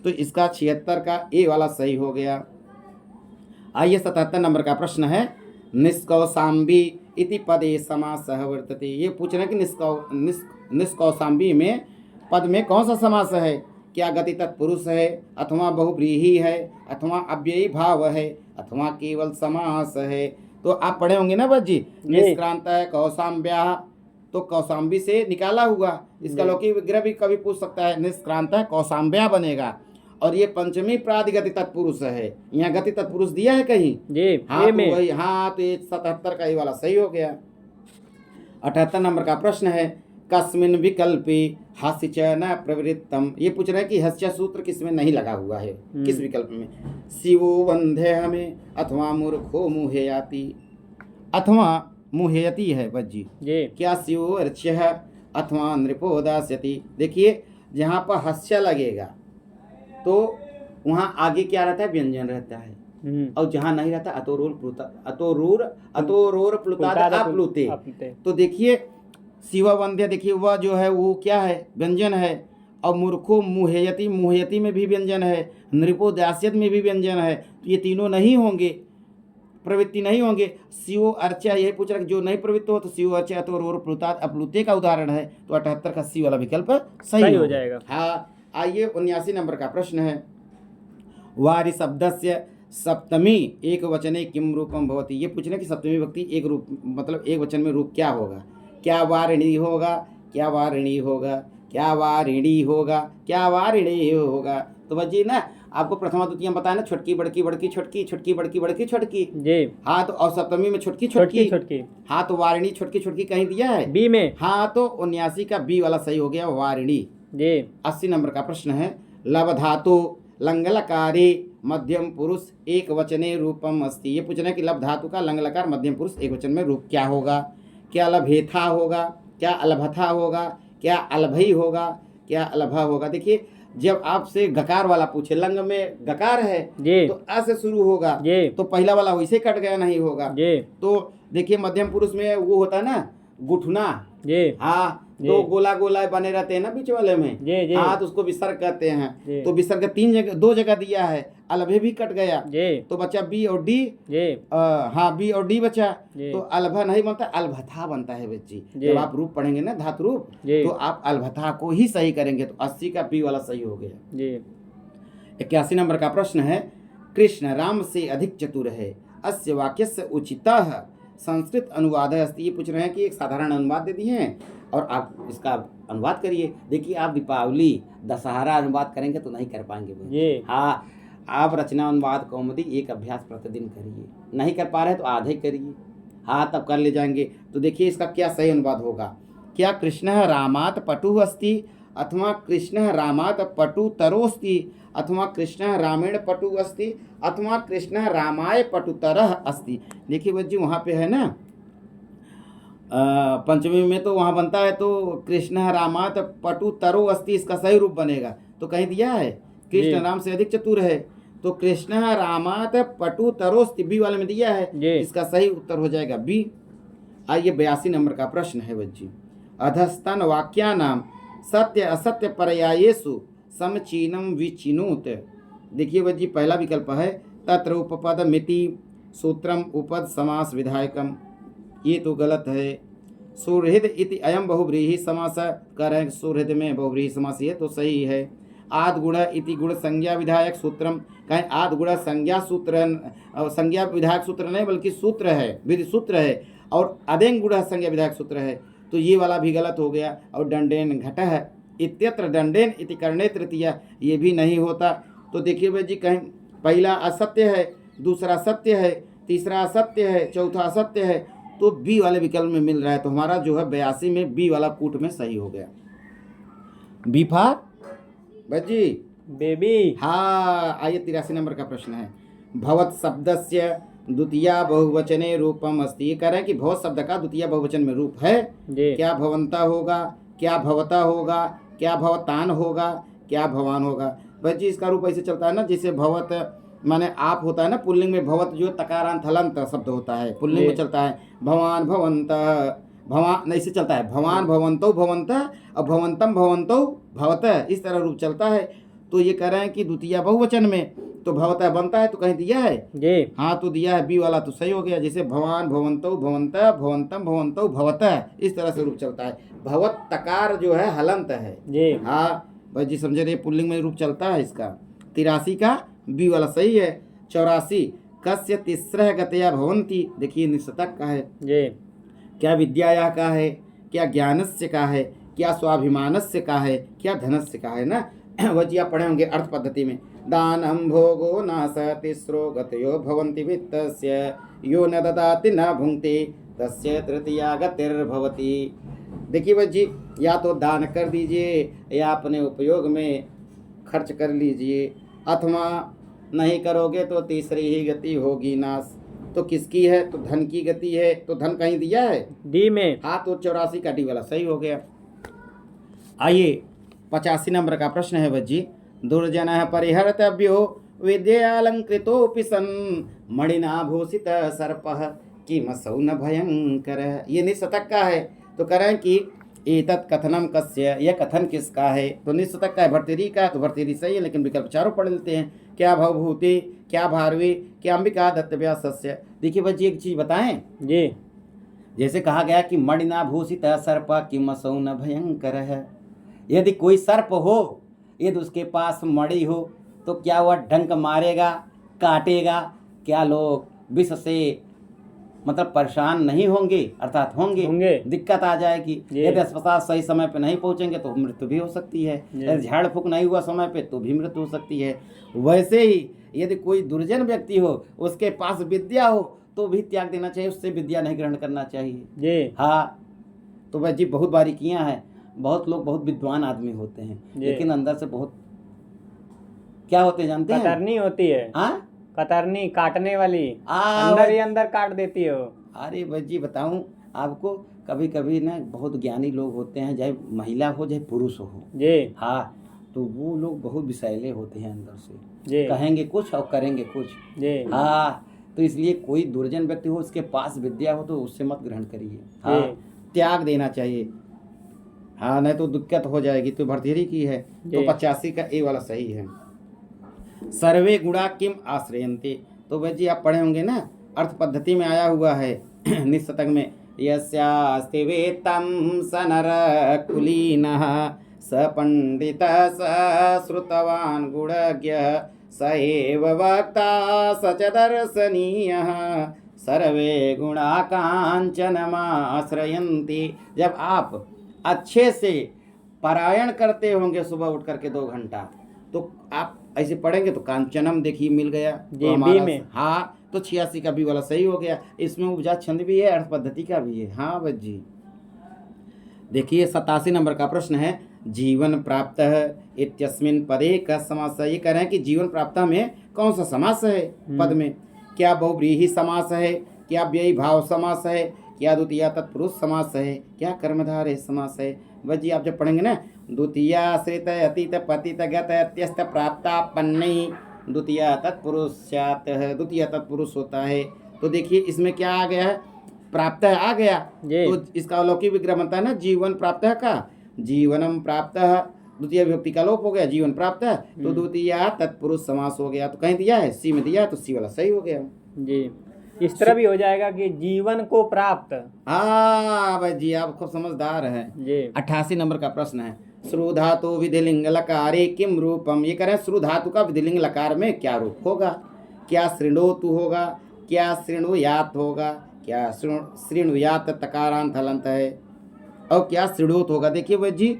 तो इसका 76 का ए वाला सही हो गया। आइए 77 नंबर का प्रश्न है। निष्कौशाम्बी इति पदे समासः वर्तते। ये पूछ रहे हैं कि निष्कौशाम्बी में पद में कौन सा समास है। क्या गति तत्पुरुष है अथवा बहुव्रीहि है अथवा अव्ययी भाव है अथवा केवल समास है। तो आप पढ़े होंगे ना बस जी। निष्क्रांत है कौशाम्ब्या, तो कौशाम्बी से निकाला हुआ, इसका लौकिक विग्रह भी कभी पूछ सकता है। निष्क्रांत है कौशाम्ब्या बनेगा, और ये पंचमी प्रादि गति तत्पुरुष है। यहाँ गति तत्पुरुष दिया है कहीं हाँ तो वही, हाँ तो ये 77 का ये वाला सही हो गया। 78 नंबर का प्रश्न है, कस्मिन विकल्पे हास्य च न प्रवृत्तम। ये पूछ रहे हैं कि हस्य सूत्र किसमें नहीं लगा हुआ है, किस विकल्प में। शिवो वंध्य हमें अथवा मूर्खो मुहेयाति। अथवा मुहेयती है बज्जी, जी क्या शिवो अर्च्य है अथवा नृपो दास्यति। देखिए जहाँ पर हस्य लगेगा तो वहाँ आगे क्या रहता है, व्यंजन रहता है, और जहाँ नहीं रहता अतोरोर प्लुताद अप्लुते। तो देखिए शिवा वंद्य, देखिए वह जो है वो क्या है, व्यंजन है। और मूर्खो मुहेयती, मुहेयती में भी व्यंजन है, नृपो दास्यत में भी व्यंजन है। तो ये तीनों नहीं होंगे, प्रवृत्ति नहीं होंगे। शिवो अर्चा, यही पूछ रहा जो नहीं प्रवृत्त हो तो शिवो अर्चा तो रोर प्लुताद अप्लुते का उदाहरण है। तो 78 का सी वाला विकल्प सही हो जाएगा। हाँ, आइए 79 नंबर का प्रश्न है, वारि शब्दस्य सप्तमी एक वचने किम रूपम भवति। ये पूछ रहे कि सप्तमी विभक्ति एक रूप, मतलब एक वचन में रूप क्या होगा। क्या वारिणी होगा, क्या वारिणी होगा, क्या वारिणी होगा, क्या वारिणी होगा। तो बच्ची ना आपको प्रथमा द्वितीय बताया ना, छोटकी बड़की बड़की छोटकी, छोटकी बड़की बड़की छोटकी जी। हाँ, तो और सप्तमी में छोटकी छोटकी छोटकी। हाँ, तो वारिणी छोटकी छोटकी कहीं दिया है बी में। हाँ, तो 79 का बी वाला सही हो गया, वारिणी जी। 80 नंबर का प्रश्न है, लव धातु लंगलकारी मध्यम पुरुष एक वचने रूपम अस्ति। ये पूछना है कि लव धातु का लंगलकार मध्यम पुरुष एक वचन में रूप क्या होगा। क्या लभेथा होगा, क्या अलभथा होगा, क्या अलभई होगा, क्या अलभा होगा। देखिए जब आपसे गकार वाला पूछे, लंग में गकार है तो अ से शुरू होगा, तो पहला वाला वैसे कट गया नहीं होगा। तो देखिए मध्यम पुरुष में वो होता है ना गुठना, हाँ, तो गोला गोला बने रहते हैं ना बीच वाले में, हाँ, तो उसको विसर्ग कहते हैं। तो विसर्ग दो जगह दिया है, अलभे भी कट गया तो बचा बी और डी। हाँ, बी और डी बचा, तो अलभा नहीं बनता, अलभथा बनता है बच्ची। जब आप रूप पढ़ेंगे ना धातु रूप, तो आप अलभथा को ही सही करेंगे। तो 80 का बी वाला सही हो गया। 81 नंबर का प्रश्न है, कृष्ण राम से अधिक चतुर है, अस्य वाक्यस्य उचितः संस्कृत अनुवाद है अस्ति। ये पूछ रहे हैं कि एक साधारण अनुवाद दे दिए हैं और आप इसका अनुवाद करिए। देखिए आप दीपावली दशहरा अनुवाद करेंगे तो नहीं कर पाएंगे। हाँ, आप रचना अनुवाद कौमुदी एक अभ्यास प्रतिदिन करिए, नहीं कर पा रहे तो आधे करिए, हाँ, तब कर ले जाएंगे। तो देखिए इसका क्या सही अनुवाद होगा। क्या कृष्ण रामात पटु अस्ति अथवा कृष्ण रामात पटु तरोस्ति अथवा कृष्ण रामेण पटु अस्ति अथवा कृष्ण रामाय पटुतरः अस्ति। देखिए बच्ची वहाँ पे है ना पंचमी में तो वहाँ बनता है तो कृष्ण रामात पटु तरो अस्ति, इसका सही रूप बनेगा। तो कहीं दिया है कृष्ण राम से अधिक चतुर है, तो कृष्ण रामात पटु तरोस्ति बी वाले में दिया है, इसका सही उत्तर हो जाएगा बी। आइए 82 नंबर का प्रश्न है बच्ची, अधस्तन वाक्यानाम सत्य असत्य पर्यायेषु समचीनम विचिनुत। देखिए बच्ची पहला विकल्प है तत्र उपपद मिति सूत्रम उपद समास विधायकम। ये तो गलत है। सुहृद इति अयम बहुव्रीहि समास कर रहे हैं, सुहृद में बहुव्रीहि समास है तो सही है। आद गुण इति गुण संज्ञा विधायक सूत्रम, कहें आद गुण संज्ञा सूत्र, संज्ञा विधायक सूत्र नहीं बल्कि सूत्र है, विधि सूत्र है। और अदेंग गुण संज्ञा विधायक सूत्र है, तो ये वाला भी गलत हो गया। और दंडेन घटः इत्यत्र दंडेन इति कर्णे तृतीया, ये भी नहीं होता। तो देखिए भाई जी, कहीं पहला असत्य है, दूसरा सत्य है, तीसरा असत्य है, चौथा असत्य है, तो बी वाले विकल्प में मिल रहा है। तो हमारा जो है 82 में बी वाला कूट में सही हो गया। बी फॉर बच्ची बेबी। हाँ, आइए 83 नंबर का प्रश्न है, भवत शब्दस्य द्वितीया बहुवचने रूपम अस्ति। ये कह रहे हैं कि भवत शब्द का द्वितीय बहुवचन में रूप है। क्या भवंता होगा, क्या भवता होगा, क्या भवतान होगा, क्या भवान होगा। बच्ची इसका रूप ऐसे चलता है ना, जैसे भवत माने आप होता है ना, पुल्लिंग में भवत जो तकारांत हलंत शब्द होता है, पुल्लिंग में चलता है। भवान भवंत, भवान ऐसे चलता है, भवान भवंतो भवंत और भवंतम भवंतो भवत, इस तरह रूप चलता है। तो ये कह रहे हैं कि द्वितीय बहुवचन में तो भवता बनता है, तो कहीं दिया है जी। हाँ, तो दिया है बी वाला, तो सही हो गया। जैसे भवान भवंतो भवंत भवंतम भवंतो भवत, इस तरह से रूप चलता है। भवत तकार जो है हलंत है जी। हाँ भाई जी, समझे रहे, पुल्लिंग में रूप चलता है इसका। 83 का बी वाला सही है। 84 कस्य तिस्रः गतया भवन्ति। देखिए निस्तक का है जी। क्या विद्याया का है, क्या ज्ञानस्य का है, क्या स्वाभिमानस्य का है, क्या धनस्य का है ना। वह जी आप पढ़े होंगे अर्थ पद्धति में। दानम भोगो नाश तिस्रो गतयो भवन्ति वित्तस्य यो न ददाति न भुंक्ते तस्य तृतीया गतिर्भवति। देखिए बच्ची, या तो दान कर दीजिए या अपने उपयोग में खर्च कर लीजिए, अथवा नहीं करोगे तो तीसरी ही गति होगी नाश। तो किसकी है? तो धन की गति है। तो धन कहीं दिया है डी में। हाँ, तो 84 का डी वाला सही हो गया। आइए 85 नंबर का प्रश्न है बच्ची। दुर्जन परिहर्तव्यो विद्यालंकृतोऽपि सन् मणिना भूषित सर्पः किमसौ न भयंकर। ये निशतक का है। तो कह रहे हैं कि एतत् कथनम कस्य, यह कथन किसका है? तो निशतक का है, भर्तृहरि का। तो भर्तृहरि सही है, लेकिन विकल्प चारों पढ़ लेते हैं। क्या भवभूति, क्या भारवी, क्या अंबिका दत्तव्यासस्य। देखिए बच्ची एक चीज बताएं जी। जैसे कहा गया कि मणिना भूषित सर्प किमसौ न भयंकर है। यदि कोई सर्प हो, यदि उसके पास मणि हो, तो क्या वह डंक मारेगा, काटेगा? क्या लोग विष से मतलब परेशान नहीं होंगे? अर्थात होंगे। दिक्कत आ जाएगी। यदि अस्पताल सही समय पे नहीं पहुंचेंगे तो मृत्यु भी हो सकती है। यदि झाड़ फूक नहीं हुआ समय पे तो भी मृत्यु हो सकती है। वैसे ही यदि कोई दुर्जन व्यक्ति हो, उसके पास विद्या हो, तो भी त्याग देना चाहिए, उससे विद्या नहीं ग्रहण करना चाहिए जी। हाँ, तो वह जी बहुत बारीकियां हैं। बहुत लोग बहुत विद्वान आदमी होते हैं, लेकिन अंदर से बहुत क्या होते हैं जानते हैं? कतरनी होती है। हाँ, कतरनी, काटने वाली, अंदर ही अंदर काट देती है वो। अरे बच्ची बताऊं आपको, कभी कभी ना बहुत ज्ञानी लोग होते हैं, चाहे महिला हो चाहे पुरुष हो जी। हाँ, तो वो लोग बहुत विषैले होते हैं अंदर से जी। कहेंगे कुछ और करेंगे कुछ जी। हाँ, तो इसलिए कोई दुर्जन व्यक्ति हो, उसके पास विद्या हो, तो उससे मत ग्रहण करिए। हाँ, त्याग देना चाहिए। हाँ, नहीं तो दिक्कत हो जाएगी। तो भर्तृहरि की है, तो 85 का ए वाला सही है। सर्वे गुणा किम आश्रयन्ते। तो भाई जी आप पढ़े होंगे ना, अर्थ पद्धति में आया हुआ है निशतक में, यस्यास्ति वेत्तं स नरकुलीनः स पंडितः स श्रुतवान् गुणज्ञः स एव वक्ता स च दर्शनीयः सर्वे गुणा कांचनमाश्रयन्ति। जब आप अच्छे से पारायण करते होंगे सुबह उठ करके 2 घंटा, तो आप ऐसे पढ़ेंगे तो कांचनम देखिए मिल गया तो बी में। हाँ, तो 86 का बी वाला सही हो गया। इसमें उपजा छंद भी है, अर्थ पद्धति का भी है। हाँ बच्ची, देखिए 87 नंबर का प्रश्न है। जीवन प्राप्त इत्यस्मिन् पदे का समास है। ये कह रहे हैं कि जीवन प्राप्त में कौन सा समास है पद में? क्या बहुव्रीहि समास है, क्या व्ययी भाव समास है, क्या द्वितीय तत्पुरुष समास है, क्या कर्मधारय समास है? बच्ची आप जब पढ़ेंगे ना, द्वितीय आश्रित अतीत पतित गत अत्यस्त प्राप्तापन्नई द्वितीय तत्पुरुषात्, द्वितीय तत्पुरुष होता है। तो देखिए इसमें क्या आ गया है? प्राप्त आ गया, तो इसका अलौकिक विग्रह बनता है ना, जीवन प्राप्त का जीवनम प्राप्त, द्वितीय विभक्ति का लोप हो गया, जीवन प्राप्त, तो द्वितीय तत्पुरुष समास हो गया। तो कहीं दिया है सी में दिया है, तो सी वाला सही हो गया जी। इस तरह भी हो जाएगा कि जीवन को प्राप्त। हाँ भाई जी, आप खूब समझदार हैं जी। 88 नंबर का प्रश्न है। श्रु धातु विधिलिंग लकारे किम रूपम। ये कह रहे हैं श्रु धातु का विधिलिंग लकार में क्या रूप होगा? क्या श्रृणोतु होगा, क्या श्रृणुयात होगा, क्या श्रृणुयात तकारांत हलंत है, और क्या श्रृणोत होगा? देखिए भाई जी,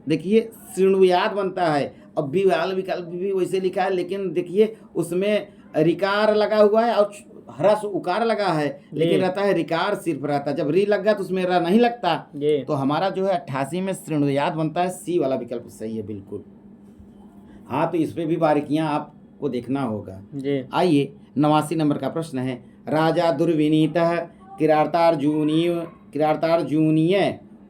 देखिए श्रृणुयात बनता है, अब भी वाल विकल्प भी वैसे लिखा है, लेकिन देखिए उसमें रिकार लगा हुआ है और ह्रस्व उकार लगा है, लेकिन रहता है रिकार सिर्फ रहता है। जब री लग गया तो उसमें रा नहीं लगता। तो हमारा जो है 88 में श्रृणुयात बनता है, सी वाला विकल्प सही है बिल्कुल। हाँ, तो इस पे भी बारीकियां आपको देखना होगा। आइए 89 नंबर का प्रश्न है। राजा दुर्विनीतः किरातार्जुनीय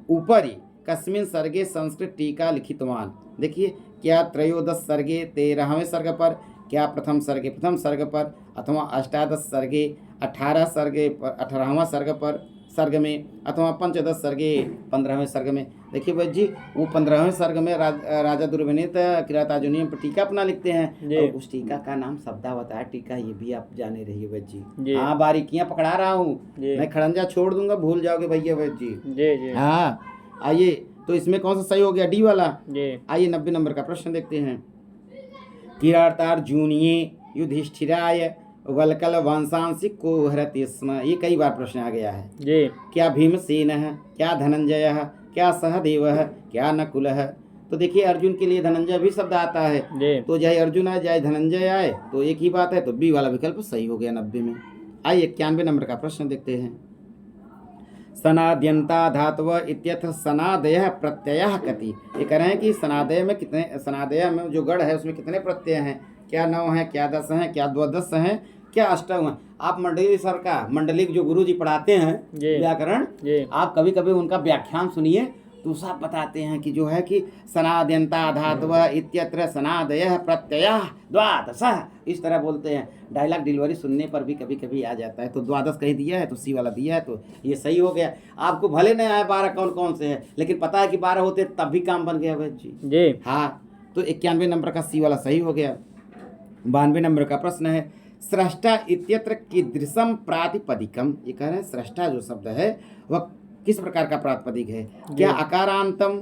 ऊपरी कस्मिन् सर्गे संस्कृत टीका लिखितवान। देखिए, क्या त्रयोदश सर्गे 13वें सर्ग पर, क्या प्रथम सर्गे प्रथम सर्ग पर, अथवा अष्टादश सर्गे 18 सर्गे पर 18वां सर्ग में, अथवा पंचदश सर्गे 15वें सर्ग में। देखिए भाई जी, वो 15वें सर्ग में राजा दुर्विनीत किरातार्जुनीय पर टीका अपना लिखते हैं, और उस टीका का नाम शब्दावत है टीका, ये भी आप जाने रहिए भाई जी। हाँ, बारीकियां पकड़ा रहा हूँ मैं, खड़ंजा छोड़ दूंगा, भूल जाओगे भैया भाई जी। हाँ, आइए, तो इसमें कौन सा सही हो गया? डी वाला। आइए 90 नंबर का प्रश्न देखते हैं। किरातार्जुनीय युधिष्ठिराय वल्कल वंशांशिक को हरति स्म। ये कई बार प्रश्न आ गया है जी। क्या भीमसेन है, क्या धनंजय है, क्या सहदेव है, क्या नकुल है? तो देखिए अर्जुन के लिए धनंजय भी शब्द आता है, तो चाहे अर्जुन आए चाहे धनंजय आए तो एक ही बात है, तो बी वाला विकल्प सही हो गया 90 में। आइए 91 नंबर का प्रश्न देखते हैं। सनाद्यंता धातव इत्यत्र सनादय प्रत्यय कति। ये कह रहे हैं कि सनादय में कितने, सनादय में जो गढ़ है उसमें कितने प्रत्यय हैं, क्या 9 हैं, क्या 10 हैं, क्या द्वादश हैं, क्या अष्टम हैं। आप मंडली सर का, मंडली जो गुरु जी पढ़ाते हैं व्याकरण, आप कभी कभी उनका व्याख्यान सुनिए तो साफ बताते हैं कि जो है कि सनाद्यंता धातव इत्यत्र सनादय प्रत्यय द्वादश, इस तरह बोलते हैं। डायलॉग डिलीवरी सुनने पर भी कभी कभी आ जाता है। तो द्वादश कहीं दिया है तो सी वाला दिया है, तो ये सही हो गया। आपको भले नहीं आए 12 कौन कौन से हैं, लेकिन पता है कि 12 होते तब भी काम बन गया वैद जी। हाँ, तो 91 नंबर का सी वाला सही हो गया। 92 नंबर का प्रश्न है स्रष्टा इत्यत्र कीदृशम प्रातिपदिकम। ये कह रहे हैं स्रष्टा जो शब्द है वह किस प्रकार का प्रातिपदिक है, क्या अकारांतम,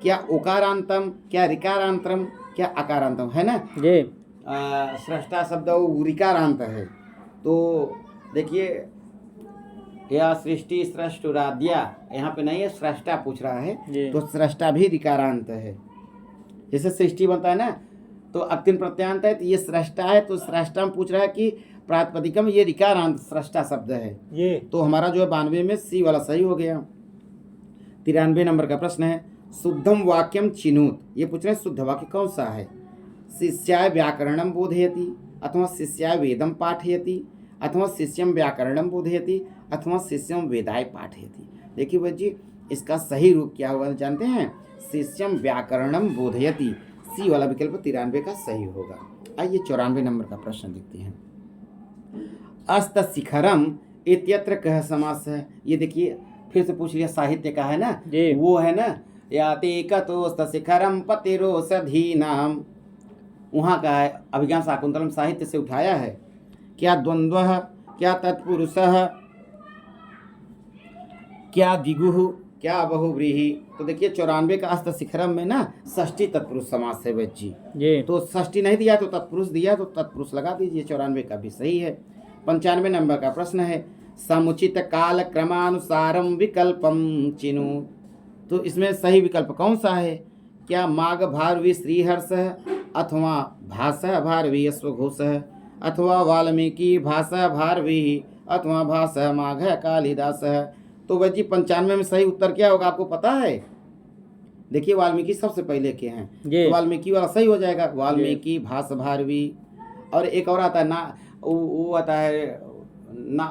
क्या उकारांतम, क्या ऋकारांतम, क्या अकारांतम, है ना जी। स्रष्टा शब्द ऋकारांत है। तो देखिए या सृष्टि सृष्टुराद्या, यहाँ पे नहीं है, स्रष्टा पूछ रहा है, तो स्रष्टा भी ऋकारांत है। जैसे सृष्टि बनता है ना तो अक्तिन प्रत्यांत है, तो ये स्रष्टा है, तो स्रष्टा में पूछ रहा है कि प्रातिपदिकम ये ऋकारांत स्रष्टा शब्द है ये। तो हमारा जो है 92 में सी वाला सही हो गया। 93 नंबर का प्रश्न है शुद्धम वाक्यम चिनूत। ये पूछ रहे हैं शुद्ध वाक्य कौन सा है। शिष्याय व्याकरणम बोधयति, अथवा शिष्याय वेदम पाठयति, अथवा शिष्यम व्याकरणम बोधयति, अथवा शिष्यम वेदाय पाठयति। देखिए भैया जी, इसका सही रूप क्या होगा जानते हैं, शिष्यम व्याकरणम बोधयति। सी वाला विकल्प 93 का सही होगा। आइए 94 नंबर का प्रश्न देखते हैं। अस्त शिखरम इत्यत्र कह समास है। ये देखिए फिर से पूछ लिया, साहित्य का है ना वो है ना, याते कतोस्त शिखरम पतिरोषधीनाम, वहाँ का है। अभिज्ञान शाकुंतलम साहित्य से उठाया है। क्या द्वंद्वः, क्या तत्पुरुषः, क्या दिगुः, क्या बहुव्रीहि। तो देखिए 94 का अस्त शिखरम में ना षष्ठी तत्पुरुष समास है वैद जी। तो षष्ठी नहीं दिया तो तत्पुरुष दिया, तो तत्पुरुष लगा दीजिए। 94 का भी सही है। 95 नंबर का प्रश्न है समुचित काल क्रमानुसारम विकल्पम चिनु। तो इसमें सही विकल्प कौन सा है, क्या माघ भारवी श्रीहर्ष, अथवा भाषा भारवी अश्वघोष, अथवा वाल्मीकि भाषा भारवी, अथवा भाषा माघ कालिदास। तो वह जी 95 में सही उत्तर क्या होगा आपको पता है। देखिए वाल्मीकि सबसे पहले के हैं, तो वाल्मीकि वाला सही हो जाएगा। वाल्मीकि भाषा भारवी, और एक और आता है ना, वो आता है ना,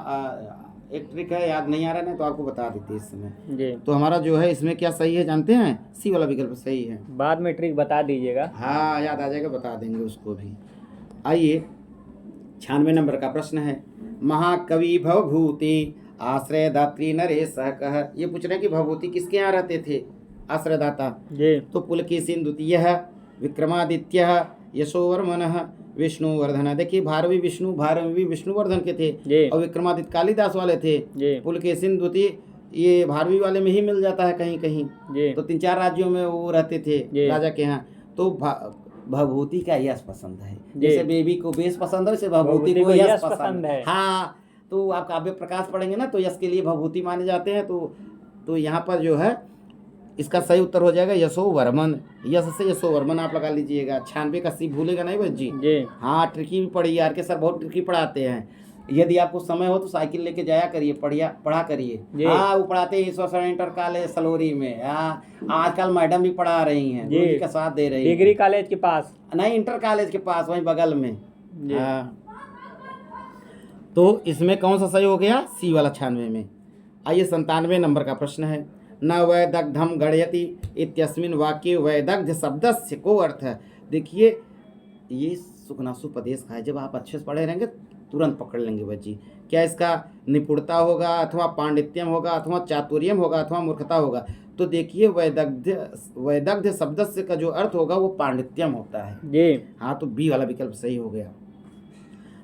एक ट्रिक है याद नहीं आ रहा है, तो आपको बता देते इस समय। तो हमारा जो है इसमें क्या सही है जानते हैं, सी वाला विकल्प सही है। बाद में ट्रिक बता दीजिएगा। हाँ याद आ जाएगा, बता देंगे उसको भी। आइए 96 नंबर का प्रश्न है महाकवि भवभूति आश्रयदात्री नरेश कह। ये पूछ रहे हैं कि भवभूति किसके यहाँ रहते थे, आश्रयदाता। तो पुलकेशिन द्वितीय, विक्रमादित्य, यशोवर्मन, विष्णुवर्धन। देखिए भारवी विष्णुवर्धन के थे, और विक्रमादित्य कालिदास वाले थे। पुलकेशिन द्वितीय ये भारवी वाले में ही मिल जाता है कहीं कहीं। तो 3-4 राज्यों में वो रहते थे राजा के यहाँ। तो भवभूति का यश पसंद है, जैसे बेबी को बेस पसंद है, वैसे भवभूति को यश पसंद है। हाँ, तो आप काव्य प्रकाश पढ़ेंगे ना तो यश के लिए भवभूति माने जाते हैं। तो यहाँ पर जो है इसका सही उत्तर हो जाएगा यशोवर्मन। यश से यशोवर्मन आप लगा लीजिएगा। 96 का सी भूलेगा नहीं बस जी। हाँ ट्रिकी भी पढ़िए, आर के सर बहुत ट्रिकी पढ़ाते हैं। यदि आपको समय हो तो साइकिल लेके जाया करिए, पढ़ा करिए। हाँ वो पढ़ाते हैं ईश्वर सर इंटर कॉलेज सलोरी में। हाँ आजकल मैडम भी पढ़ा रही हैं, गुरु जी का साथ दे रही हैं। डिग्री कॉलेज के पास नहीं, इंटर कॉलेज के पास वहीं बगल में। हाँ तो इसमें कौन सा सही हो गया, सी वाला 96 में। आइए 97 नंबर का प्रश्न है न वैदग्धम गणयति इत्यस्मिन् वाक्ये वैदग्ध शब्दस्य को अर्थ है। देखिए ये सुखनासुपदेश का है, जब आप अच्छे से पढ़े रहेंगे तुरंत पकड़ लेंगे बच्ची। क्या इसका निपुणता होगा, अथवा पांडित्यम होगा, अथवा चातुर्यम होगा, अथवा मूर्खता होगा। तो देखिए वैदग्ध शब्दस्य का जो अर्थ होगा वो पांडित्यम होता है। हाँ तो बी वाला विकल्प सही हो गया।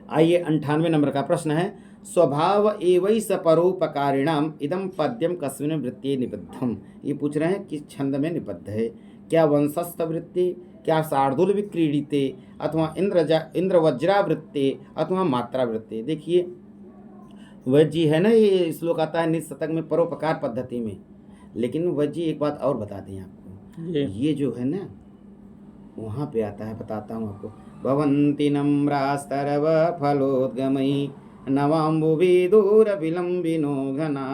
आइए 98 नंबर का प्रश्न है स्वभाव एवं सपरोपकारिणाम इदम पद्यम कस्मिन वृत्ति निबद्धम। ये पूछ रहे हैं किस छंद में निबद्ध है, क्या वंशस्थ वृत्ति, क्या शार्दुल विक्रीडिते, अथवा इंद्रवज्रावृत्ति, अथवा मात्रा वृत्ति। देखिए वह जी है ना, ये श्लोक आता है निज शतक में परोपकार पद्धति में। लेकिन वह जी एक बात और बता दें आपको, ये जो है ना वहाँ पे आता है, बताता हूँ आपको। भवन्ति नम्रास्तरव फलोद्गमयी नवाम्बुभि दूर विलम्बिनो घना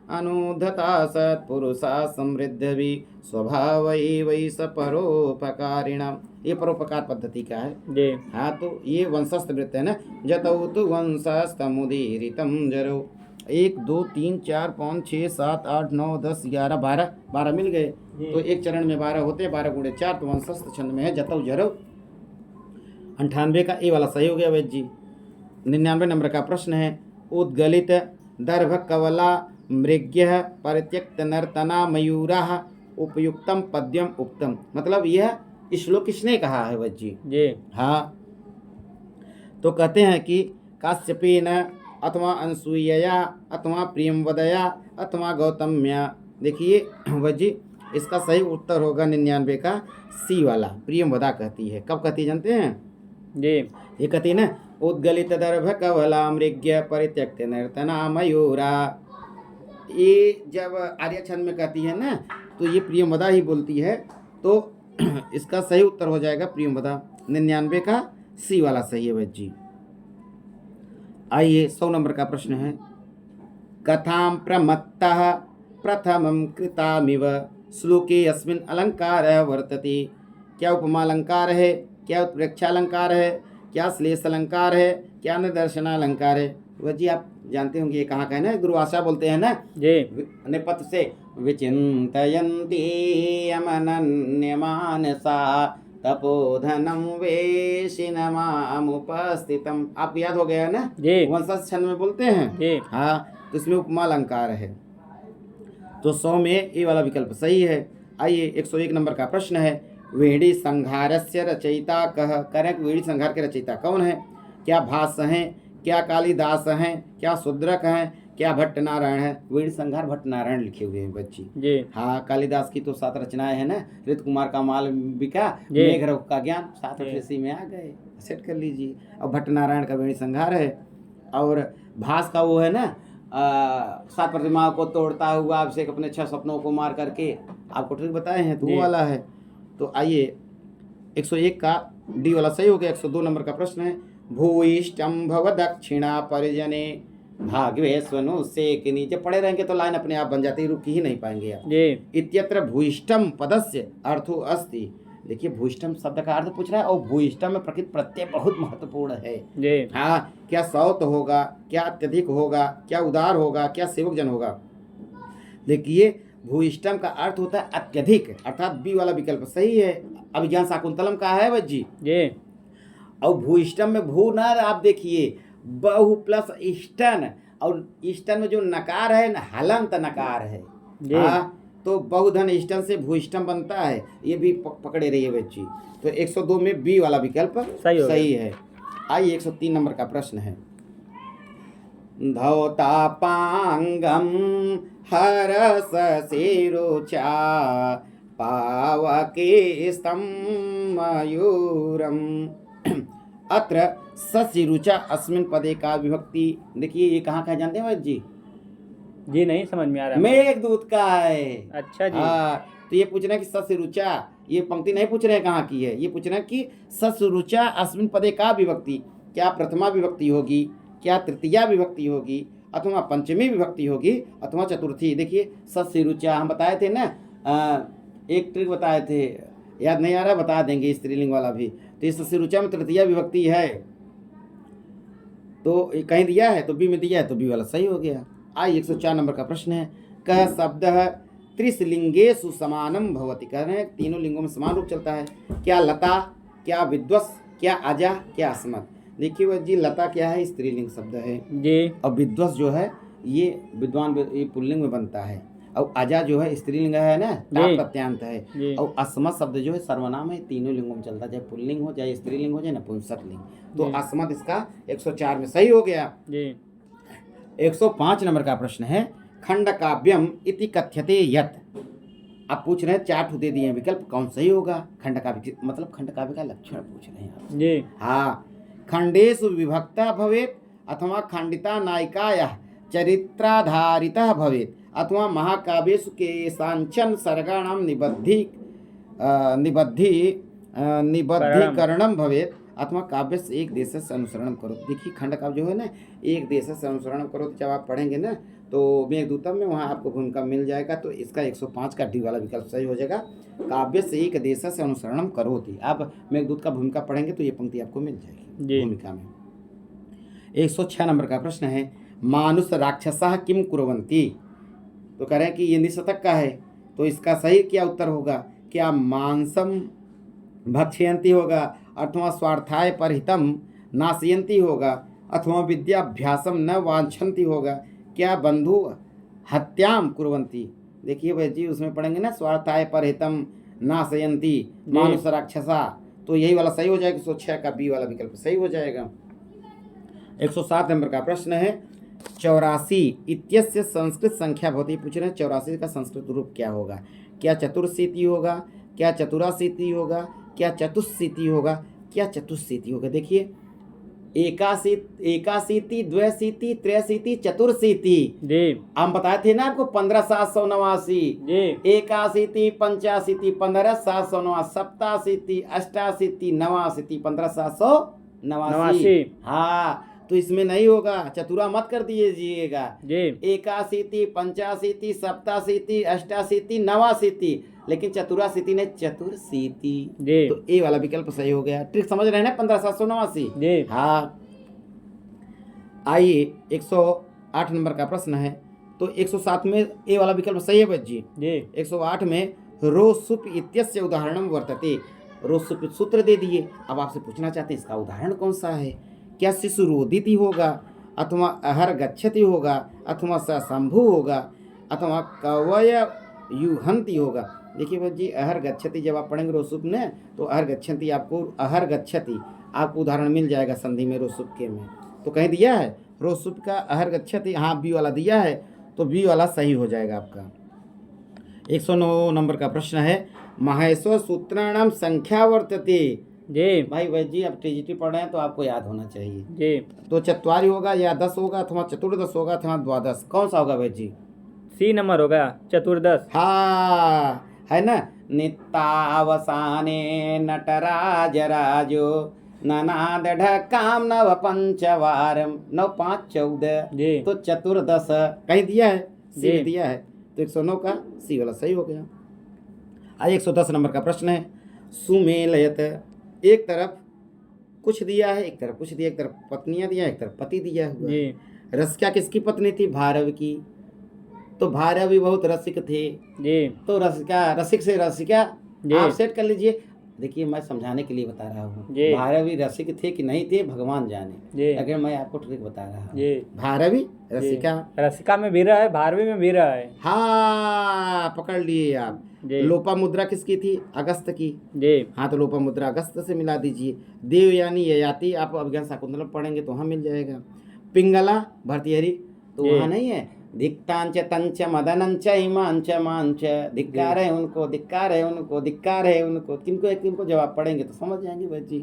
अनुद्धता सत्पुरुषा समृद्धि स्वभावै स परोपकारिणाम। ये परोपकार पद्धति का है। जी हाँ, तो ये वंशस्थ वृत्त है ना। जतौ तु वंशस्तमुदीरितं जरौ। 1 2 3 4 5 6 7 8 9 10 11 12 मिल गए। तो एक चरण में 12 होते हैं, 12 गुणे 4, तो वंशस्थ छंद में है जतौ जरौ। 98 का ए वाला सही हो गया वैद्य जी। 99 नंबर का प्रश्न है, उद्गलित दर्भ कवला मृग्य परित्यक्त नर्तना मयूरा उपयुक्तम पद्यम उक्तम। मतलब यह श्लोक किसने कहा है वैद्य जी? जी हाँ, तो कहते हैं कि काश्यपेन अथवा अनसूयया अथवा प्रियंवदया अथवा गौतम्या। देखिए वैद्य जी, इसका सही उत्तर होगा 99 का सी वाला, प्रियंवदा कहती है। कब कहती है जानते हैं? जी ये कहती है ना, उद्गलित दर्भ कवला मृग्य परित्यक्त नर्तना मयूरा। ये जब आर्य छंद में कहती है ना, तो ये प्रियंवदा ही बोलती है। तो इसका सही उत्तर हो जाएगा प्रियंवदा। 99 का सी वाला सही है वैद्य जी। आइए 100 नंबर का प्रश्न है, कथां प्रमत्तः प्रथमं कृतामिव श्लोके अस्मिन् अलंकारः वर्तते। क्या उपमा अलंकार है, क्या उत्प्रेक्षा अलंकार है, क्या श्लेष अलंकार है, क्या निदर्शन अलंकार है? वह जी आप जानते होंगे, ये कहाँ का है ना, दुर्वासा बोलते हैं ना जी निपथ से, विचिन्तयन्ति यमनन्यमानसा तपोधनं वेशिनमामुपस्थितम्। आप याद हो गया ना, जी वंशस्थ छंद में बोलते हैं। जी हाँ, तो इसमें उपमा अलंकार है। तो 100 में ए वाला विकल्प सही है। आइए 101 नंबर का प्रश्न है, वेणी संहारस्य रचयिता कह। करें वेणी संहार के रचयिता कौन है? क्या भास हैं, क्या कालिदास हैं, क्या शूद्रक हैं, क्या भट्टनारायण है? वेणी संहार भट्टनारायण लिखे हुए हैं बच्ची। जी हाँ, कालिदास की तो 7 रचनाएं हैं ना, ऋतु कुमार का मालविका, जी। मेघरव का ज्ञान, 7 जी। इसी में आ गए, सेट कर लीजिए। और भट्टनारायण का वेणी संहार है। और भास का वो है ना, 7 प्रतिमाओं को तोड़ता हुआ अभिषेक अपने 6 सपनों को मार करके, आपको ट्रिक बताए हैं, तो वो जी। वाला है। तो आइए 101 का डी वाला सही हो गया। 102 नंबर का प्रश्न है, भूयिष्ठम भव दक्षिणा परिजने भाग्य स्वनु से के नीचे पड़े रहेंगे तो लाइन अपने आप बन जाती है, रुक ही नहीं पाएंगे आप। जी इत्यत्र भूयिष्ठम पदस्य अर्थो अस्ति। देखिए भूयिष्ठम शब्द का अर्थ पूछ रहा है, और भूयिष्ठम में प्रकृत प्रत्यय बहुत महत्वपूर्ण है। जी हाँ, क्या सौत होगा, क्या अत्यधिक होगा, क्या उदार होगा, क्या सेवक जन होगा? देखिए भूयिष्ठम का अर्थ होता है अत्यधिक, अर्थात बी वाला विकल्प सही है। अभिज्ञान शाकुंतलम का है बच्ची। जी और भूइष्टम में भू न, आप देखिए बहु प्लस इष्टन, और इष्टन में जो नकार है न, हलंत नकार है। जी। हाँ, तो बहुधन इष्टन से भूइष्टम बनता है, ये भी पकड़े रही है बच्ची। तो 102 में बी वाला विकल्प सही है। आइए 103 नंबर का प्रश्न है, धौतापांगम हरस सिरुचा पावके स्तम मयूरम। अत्र ससिरुचा अस्मिन पदे का विभक्ति। देखिए ये कहाँ का है जानते हैं वैद्य जी? जी नहीं समझ में आ रहा। मेघदूत का है। अच्छा जी। हाँ, तो ये पूछ रहे हैं कि ससिरुचा, ये पंक्ति नहीं पूछ रहे हैं कहाँ की है, ये पूछ रहे हैं कि ससिरुचा अस्मिन पदे का विभक्ति। क्या प्रथमा विभक्ति होगी, क्या तृतीया विभक्ति होगी, अथवा पंचमी विभक्ति होगी, अथवा चतुर्थी? देखिए ससिरुचा हम बताए थे ना, एक ट्रिक बताए थे, याद नहीं आ रहा, बता देंगे स्त्रीलिंग वाला भी। तो इस ससिरुचा में तृतीया विभक्ति है, तो कहीं दिया है तो बी में दिया है, तो बी वाला सही हो गया। आइए 104 नंबर का प्रश्न है, कह शब्द त्रिशलिंगेषु समानम भवति। कह रहे हैं तीनों लिंगों में समान रूप चलता है। क्या लता, क्या विद्वस, क्या अजा, क्या अस्मत्? देखिए वह जी, लता क्या है, स्त्रीलिंग शब्द है जी। और विद्वस जो है ये विद्वान, ये पुल्लिंग में बनता है। और अजा जो है स्त्रीलिंग है ना, टाप प्रत्यांत है। और अस्मत् शब्द जो है सर्वनाम है, तीनों लिंगों में चलता है, चाहे पुल्लिंग हो, चाहे स्त्रीलिंग हो, चाहे नपुंसक लिंग। तो अस्मत् इसका 104 में सही हो गया जी। 105 नंबर का प्रश्न है, खंड काव्यम इति कथ्यते यत्। आप पूछ रहे हैं 4 दे दिए विकल्प, कौन सही होगा? खंड काव्य मतलब खंड काव्य का लक्षण पूछ रहे हैं आप जी। हाँ, खंडेषु विभक्ता भवेत्, अथवा खंडिता नायिकायाः चरित्राधारितः भवेत्, अथवा महाकाव्येषु केषाञ्चन सर्गाणां निबद्धीकरणं भवेत्, अथवा काव्य से एक देश से अनुसरण करो। देखिए खंड काव्य जो है ना, एक देश से अनुसरण करो, तो जब आप पढ़ेंगे ना तो मेघदूतम में वहाँ आपको भूमिका मिल जाएगा। तो इसका 105 का डी वाला विकल्प सही हो जाएगा। काव्य से एक देश से अनुसरण करो थी, आप मेघदूत का भूमिका पढ़ेंगे तो ये पंक्ति आपको मिल जाएगी भूमिका में। 106 नंबर का प्रश्न है, मानुष राक्षसा किम कुर्वन्ति। तो कह रहे हैं कि ये निशतक का है, तो इसका सही क्या उत्तर होगा? क्या मांसम भक्षयंती होगा, अथवा स्वार्थाय परहितम नाशयंती होगा, अथवा विद्याभ्यासम न वांछन्ति होगा, क्या बंधु हत्याम कुर्वन्ति। देखिए भाई जी उसमें पढ़ेंगे ना, स्वार्थाय परहितम नाशयंती मानुष राक्षसा, तो यही वाला सही हो जाएगा। 106 का बी वाला विकल्प सही हो जाएगा। 107 नंबर का प्रश्न है, 84 इत्यस्य संस्कृत संख्या भवति। पूछ रहे हैं 84 का संस्कृत रूप क्या होगा? क्या चतुर्शीति होगा, क्या चतुराशीति होगा, क्या चतुस्शीति होगा, क्या चतुस्शीति होगा? देखिए एकाशीति, द्वैशीति, त्रैशीति, चतुर्शीति। हम बताए थे ना आपको 15,789, एकाशीति, पंचाशीति 15,789, सप्ताशीति, अष्टाशीति, नवाशीति 15,789। हाँ, तो इसमें नहीं होगा, चतुरा मत कर दीजिएगा। एकाशीति, पंचाशीति, सप्ताशीति, अष्टाशीति, नवाशीति, लेकिन चतुराशीति ने चतुर्शीति, तो ए वाला विकल्प सही हो गया। ट्रिक समझ रहे हैं ना, 15,789। हाँ, आइए 108 नंबर का प्रश्न है। तो 107 में ए वाला विकल्प सही है बच्ची। 108 में रोसुप इत्यस्य उदाहरणम वर्तते। रोसुप सूत्र दे दिए, अब आपसे पूछना चाहते हैं इसका उदाहरण कौन सा है? क्या शिशुरोदिति होगा, अथवा अहर गच्छति होगा, अथवा सशंभु होगा, अथवा कवय युहंति होगा। देखिए भाई जी अहर गच्छति जब आप पढ़ेंगे रोसुप ने, तो अहर गच्छति आपको, अहर गच्छति आपको उदाहरण मिल जाएगा संधि में रोसुप के में। तो कहीं दिया है रोसुप का अहर गच्छति, हाँ बी वाला दिया है, तो बी वाला सही हो जाएगा आपका। 109 नंबर का प्रश्न है, महेश्वर सूत्राणाम संख्या वर्तते। भाई भाई जी आप टीजीटी पढ़ रहे हैं तो आपको याद होना चाहिए। तो चत्वारी होगा या 10 होगा, अथवा चतुर्दश होगा, अथवा द्वादश, कौन सा होगा भाई जी? सी नंबर होगा, चतुर्दश। हाँ है ना। नित्तावसाने नटराज राजो ननाद ढकाम नव पंचवारम, 9 5 14, तो चतुर्दश कहीं दिया है, सी दिया है, तो 109 का सी वाला सही हो गया। आज 110 नंबर का प्रश्न है, सुमेलयत। एक तरफ कुछ दिया है, एक तरफ कुछ दिया, एक तरफ पत्नियां दिया, एक तरफ पति दिया हुआ है। रसिका किसकी पत्नी थी? भारव की। तो भारव भी बहुत रसिक थे, तो रसिका, रसिक से रसिका आप सेट कर लीजिए। देखिए मैं समझाने के लिए बता रहा हूँ, भारवी रसिक थे कि नहीं थे भगवान जाने, अगर मैं आपको ट्रिक बता रहा हूँ। भारवी रसिका, रसिका में वीरा है, भारवी में वीरा है। हाँ पकड़ लिए आप। लोपा मुद्रा किसकी थी? अगस्त की। हाँ तो लोपा मुद्रा अगस्त से मिला दीजिए। देव यानी ययाति, आप अभिज्ञान शाकुंतलम पढ़ेंगे तो वहाँ मिल जाएगा। पिंगला भर्तृहरि, तो वहाँ नहीं है। धिक्तांच तंच मदनंच हिमांच मांच, धिक्कार है उनको, धिक्कार है उनको, धिक्कार है उनको। किनको जब आप पढ़ेंगे तो समझ जाएंगे बच्ची।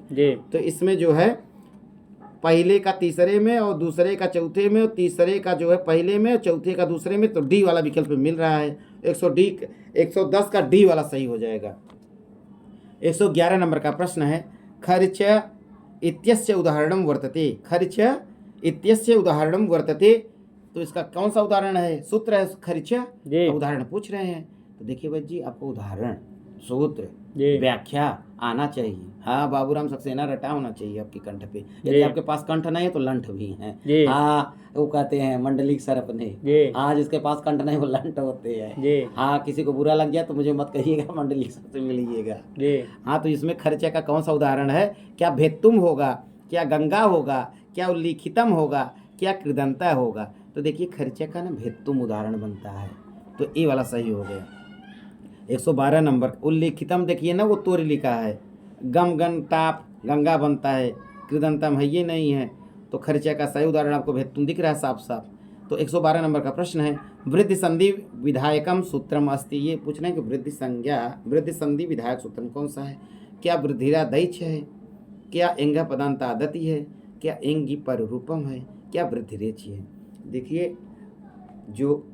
तो इसमें जो है पहले का तीसरे में, और दूसरे का चौथे में, और तीसरे का जो है पहले में, और चौथे का दूसरे में, तो डी वाला विकल्प मिल रहा है। 110 का डी वाला सही हो जाएगा। 111 नंबर का प्रश्न है, खर्च इत्यस्य उदाहरणम वर्तते। खर्च इत्यस्य उदाहरणम वर्तते, तो इसका कौन सा उदाहरण है? सूत्र है खर्च, उदाहरण पूछ रहे हैं। तो देखिए भाई जी आपको उदाहरण, सूत्र, व्याख्या आना चाहिए। हाँ बाबूराम सक्सेना रटा होना चाहिए आपके कंठ पे। यदि आपके पास कंठ नहीं है तो लंठ भी है। हाँ वो कहते हैं मंडलिक सर अपने, हाँ जिसके पास कंठ नहीं वो लंठ होते हैं। हाँ किसी को बुरा लग गया तो मुझे मत कहिएगा, मंडलिक सर से मिलिएगा। हाँ तो इसमें खर्चे का कौन सा उदाहरण है? क्या भेत्तुम होगा, क्या गंगा होगा, क्या उल्लिखितम होगा, क्या कृदंता होगा? तो देखिए खर्चे का ना भेत्तुम उदाहरण बनता है, तो ए वाला सही हो गया। 112 नंबर उल्लिखितम, देखिए ना वो तोरी लिखा है। गम गन टाप गंगा बनता है, कृदंतम है ये नहीं है, तो खर्चे का सही उदाहरण आपको भेत्तुम दिख रहा है साफ साफ। तो 112 नंबर का प्रश्न है, वृद्धि संधि विधायकम सूत्रम अस्ति। ये पूछ रहे हैं कि वृद्धि संधि विधायक सूत्रम कौन सा है? क्या वृद्धिरा दैच है, क्या इंग पदांत आदति है, क्या इंगी पररूपम है, क्या वृद्धिरेच है? देखिए जो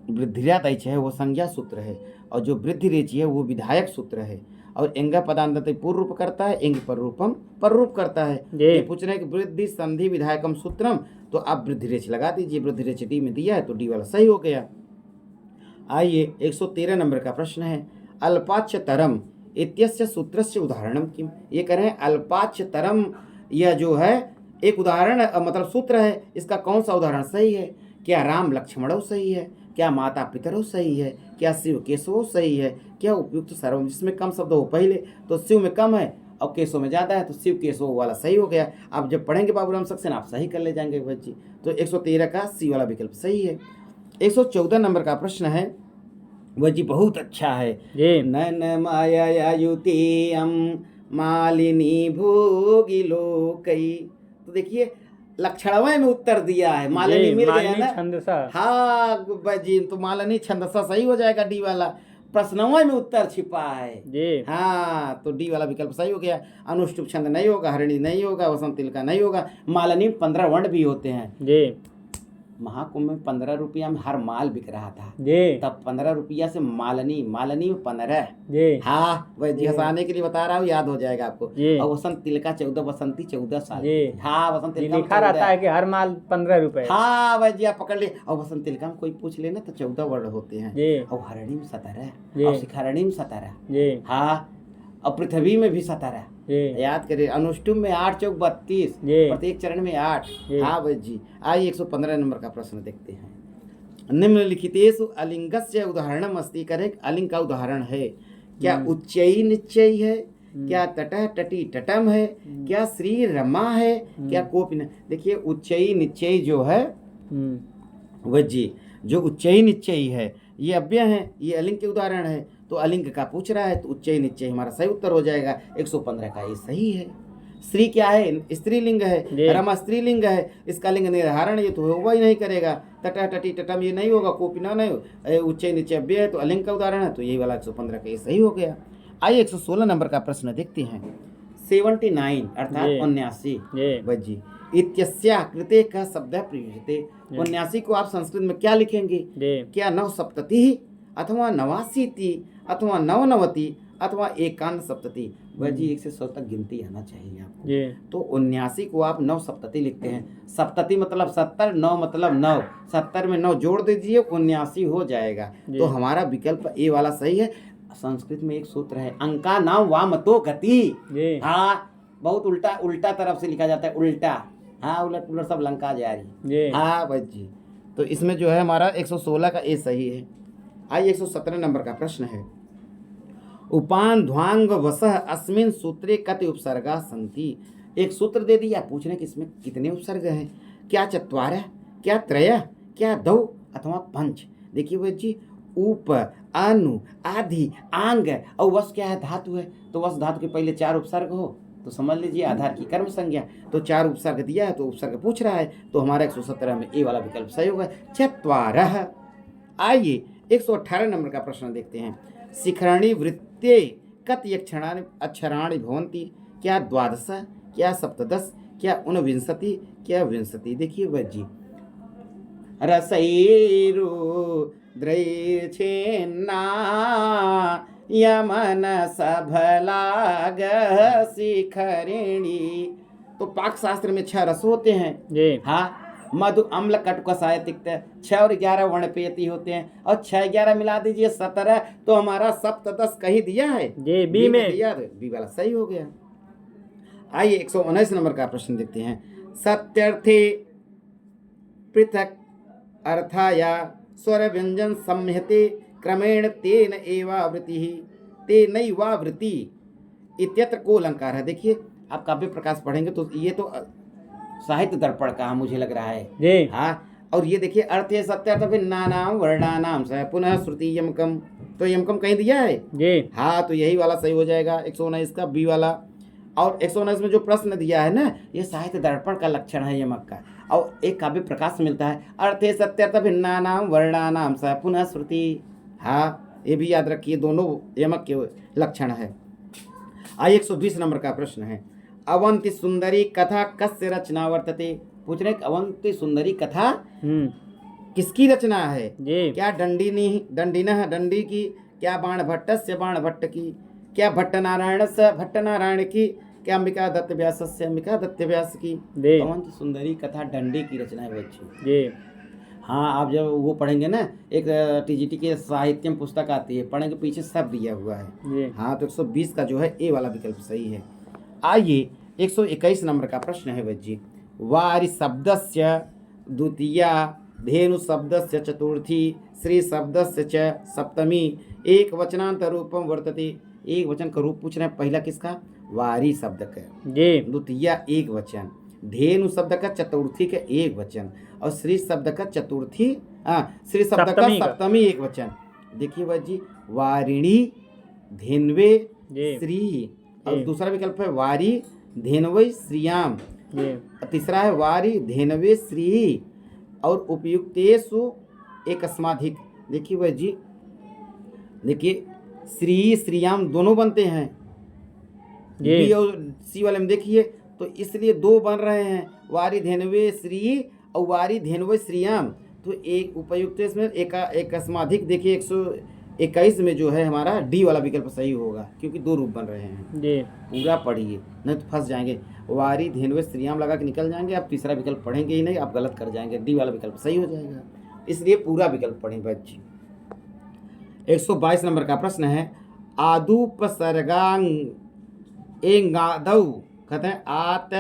वृद्धिरा दैच है वो संज्ञा सूत्र है, और जो वृद्धिरेच है वो विधायक सूत्र है, और एंग पदांत पूर्व रूप करता है, एंग पर रूपम पर रूप करता है। जी। ये पूछ रहे हैं कि वृद्धि संधि विधायकम सूत्रम, तो आप वृद्धि रेच लगा दीजिए, वृद्धि रेच डी में दिया है तो डी वाला सही हो गया। आइए 113 नंबर का प्रश्न है, अल्पाच्य तरम इत्यस्य सूत्रस्य उदाहरणम किम। ये कह रहे हैं अल्पाच्य तरम, यह जो है एक उदाहरण मतलब सूत्र है, इसका कौन सा उदाहरण सही है? क्या राम लक्ष्मणो सही है? क्या माता पितरो सही है? क्या शिव केशवो सही है? क्या उपयुक्त सर्वम, जिसमें कम शब्द हो पहले तो शिव में कम है और केशव में ज़्यादा है तो शिव केशव वाला सही हो गया। आप जब पढ़ेंगे बाबूराम सक्सेन आप सही कर ले जाएंगे बच्ची। तो 113 का सी वाला विकल्प सही है। 114 नंबर का प्रश्न है, वह जी बहुत अच्छा है। जी। नन माया युतियम मालिनी भोगिलोकई। तो देखिए लक्षणमय में उत्तर दिया है, मालिनी जी, मिल गया मालिनी ना। छंदसा। हाँ जी, तो मालिनी छंदसा सही हो जाएगा डी वाला। प्रश्नमय में उत्तर छिपा है जी। हाँ, तो डी वाला विकल्प सही हो गया। अनुष्टुप छंद नहीं होगा, हरिणी नहीं होगा, वसंत तिलका नहीं होगा। मालिनी 15 वर्ण भी होते हैं। जी। महाकुंभ में 15 रुपया में हर माल बिक रहा था, जी। तब 15 रुपया से मालिनी में 15। जी। हाँ वह जी हंसाने के लिए बता रहा हूँ, याद हो जाएगा आपको। जी। और वसंत तिलका 14 बसंती 14 साल जी। की थी। हाँ वसंत जी, तिलका में लिखा रहता 14। है कि हर माल 15 रुपए। हाँ वह जी आप पकड़ लिए। और वसंत तिलका में कोई पूछ लेना तो 14 वर्ण होते हैं। जी। और हरणी में 17 जी। और शिखारणी में 17। जी। हाँ और पृथ्वी में भी 17। जी। याद करिए। अनुष्टुप में 8 चौक 32, जी। प्रत्येक चरण में 8। जी। हाँ भाई जी। आइए 115 नंबर का प्रश्न देखते हैं। निम्नलिखितेषु अलिंगस्य उदाहरणम अस्ति। करेक्ट, अलिंग का उदाहरण है। क्या उच्चई निश्चय है? क्या तटः टटी टटम है? क्या श्री रमा है? क्या कोपि न। देखिए उच्चई निश्चय जो है वह जी, जो उच्चई निश्चय है ये अव्यय है, ये अलिंग के उदाहरण है। तो अलिंग का पूछ रहा है तो उच्चई निश्चय हमारा सही उत्तर हो जाएगा। 115 का ये सही है। श्री क्या है? स्त्रीलिंग है। रमा स्त्रीलिंग है, इसका लिंग निर्धारण ये तो होगा ही नहीं करेगा। तटा टटी टटम ये नहीं होगा, कोपिना नहीं। उच्चय नीचे अव्यय है तो अलिंग का उदाहरण है, तो यही वाला 115 का ये सही हो गया। आइए 116 नंबर का प्रश्न देखते हैं। 79 अर्थात 79 बजी इत्यस्या कृते का शब्द प्रयुज्यते। 79 को आप संस्कृत में क्या लिखेंगे? क्या 9सप्तति अथवा 89 अथवा 99 अथवा 91 वह जी 1 से 100 तक गिनती आना चाहिए आपको। तो 79 को आप 9सप्तति लिखते हैं। सप्तति मतलब 70, 9 मतलब 9, 70 में 9 जोड़ दीजिए 79 हो जाएगा। तो हमारा विकल्प ए वाला सही है। संस्कृत में एक सूत्र है, अंका नाम वामतो गति। हाँ बहुत उल्टा उल्टा तरफ से लिखा जाता है, उल्टा। हाँ उलट उलट सब लंका जा रही। हाँ बस जी, तो इसमें जो है हमारा 116 का ए सही है। आइए 117 नंबर का प्रश्न है। उपान ध्वांग वसह अस्मिन सूत्रे कति उपसर्गा संति। एक सूत्र दे दिया, पूछ रहे कि इसमें कितने उपसर्ग हैं? क्या चत्वारह, क्या त्रय, क्या दौ अथवा पंच। देखिए वह जी उप, अनु, आदि, आंग और वस क्या है? धातु है। तो वस धातु के पहले 4 उपसर्ग हो तो समझ लीजिए आधार की कर्म संज्ञा। तो 4 उपसर्ग दिया है तो उपसर्ग पूछ रहा है, तो हमारा 117 में ए वाला विकल्प सही होगा, चत्वारः। आइए 118 नंबर का प्रश्न देखते हैं। शिखरणी वृत्ते कति अक्षराणि भवन्ति। क्या 12, क्या 17, क्या 29, क्या 20। देखिए वह जी रसैरु द्रैछेन्ना यमन सभलाग शिखरिणी। तो पाक शास्त्र में 6 रस होते हैं। हाँ मधु अम्ल कटुक कषाय तिक्त, 6 और 11 वर्णपेयती होते हैं। और 6 11 मिला दीजिए 17, तो हमारा 7 कहीं दिया है जी बी में दिया, बी वाला सही हो गया। आइए 119 नंबर का प्रश्न देखते हैं। सत्यर्थे पृथक अर्थाया स्वर व्यंजन संहिते क्रमेण तेन एवावृति इत्यत्र को अलंकार है। देखिए आप काव्य प्रकाश पढ़ेंगे तो ये तो साहित्य दर्पण का मुझे लग रहा है। हाँ और ये देखिए अर्थ है सत्यर्थ भिन्नानाम वर्णानाम सह पुनः श्रुति यमकम। तो यमकम कहीं दिया है। हाँ तो यही वाला सही हो जाएगा 119 का बी वाला। और 119 में जो प्रश्न दिया है ना, ये साहित्य दर्पण का लक्षण है यमक का। और एक काव्य प्रकाश मिलता है, अर्थे सत्यर्थ भिन्नानाम वर्णानाम सह पुनः श्रुति। हाँ ये भी याद रखिए, दोनों यमक के लक्षण है। आइए 120 नंबर का प्रश्न है। अवंति सुंदरी कथा कस्य रचना वर्तते। पूछ रहे अवंति सुंदरी कथा किसकी रचना है? क्या दंडी की, क्या बाण भट्टस्य बाण भट्ट की, क्या भट्टनारायणस्य भट्टनारायण की, क्या अंबिका दत्त व्यासस्य अंबिका दत्त व्यास की। जी पवन सुंदरी कथा दंडी की रचना है बच्ची। जी हाँ, आप जब वो पढ़ेंगे ना, एक टीजीटी के साहित्य में पुस्तक आती है, पढ़ेंगे पीछे सब दिया हुआ है। जी हाँ, तो 120 का जो है ए वाला विकल्प सही है। आइए 121 नंबर का प्रश्न है बच्ची। वारि शब्दस्य द्वितीया, धेनु शब्दस्य चतुर्थी, श्री शब्दस्य च सप्तमी, एक वचनांत रूपम वर्तते। एक वचन का रूप पूछ रहे हैं, पहला किसका? वारी शब्द का, जी द्वितीया एक वचन, धेनु शब्द का चतुर्थी का एक वचन, और श्री शब्द का चतुर्थी, श्री शब्द का सप्तमी का। सप्तमी एक वचन। देखिए बच्ची, वारिणी धेनवे जी श्री, और जी दूसरा विकल्प है वारी धेनवे श्रियाम, जी तीसरा है वारी धेनवे श्री, और उपयुक्तेषु एकस्माधिक। देखिए बच्ची, देखिए श्री श्रियाम दोनों बनते हैं, जी बी और सी वाले में देखिए, तो इसलिए दो बन रहे हैं, वारी धेनवे श्री और वारी धेनवे श्रियाम। तो एक उपयुक्त इसमें एक अस्माधिक। देखिए 121 में जो है हमारा डी वाला विकल्प सही होगा, क्योंकि दो रूप बन रहे हैं। जी पूरा पढ़िए, नहीं तो फंस जाएंगे। वारी धेनवे श्रियाम लगा के निकल जाएंगे, आप तीसरा विकल्प पढ़ेंगे ही नहीं, आप गलत कर जाएंगे। डी वाला विकल्प सही हो जाएगा, इसलिए पूरा विकल्प पढ़ें बच्चे। 122 नंबर का प्रश्न है। आदुपसर्गांग एंगादौ, कहते हैं आत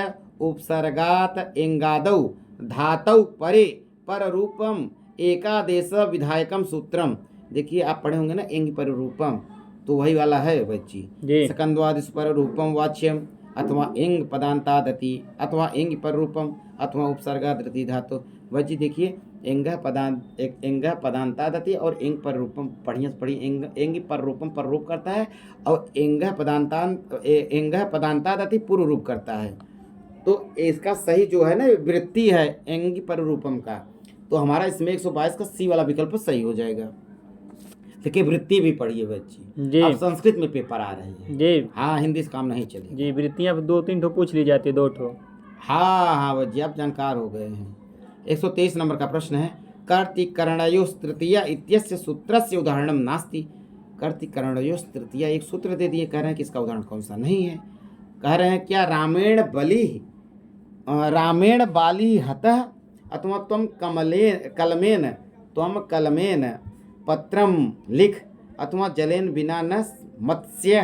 उपसर्गात एंगादौ धातौ परे पर रूपम एकादेश विधायकम सूत्रम। देखिए आप पढ़े होंगे ना, एंग पर रूपम, तो वही वाला है बच्ची। जी सकंद्वादिश पर रूपम वाच्यम, अथवा एंग पदांतादति, अथवा एंग पर रूपम, अथवा उपसर्गादति धातु। बच्ची देखिए, एंग पदांतादति और एंग पर रूपम बढ़िया से पढ़ी। एंग पर रूपम पर रूप करता है, और एंग पदांतादति पूर्व रूप करता है। तो इसका सही जो है ना वृत्ति है एंग पर रूपम का, तो हमारा इसमें 122 का सी वाला विकल्प सही हो जाएगा। देखिए वृत्ति भी पढ़िए बच्ची, जी अब संस्कृत में पेपर आ रहे हैं। जी हाँ, हिंदी से काम नहीं चलेगा। जी वृत्तियाँ 2-3 ठो पूछ ली जाती है, 2 ठो। हाँ बच्ची, आप जानकार हो गए हैं। 123 नंबर का प्रश्न है। कर्तिकर्णयोस् तृतीया इत्यस्य सूत्रस्य उदाहरणम नास्ति। कर्तिकर्णयोस् तृतीया एक सूत्र दे दिए, कह रहे हैं कि इसका उदाहरण कौन सा नहीं है। कह रहे हैं क्या रामेण बाली हतः, अथवा त्वम कलमेन पत्रम लिख, अथवा जलेन बिना न मत्स्य,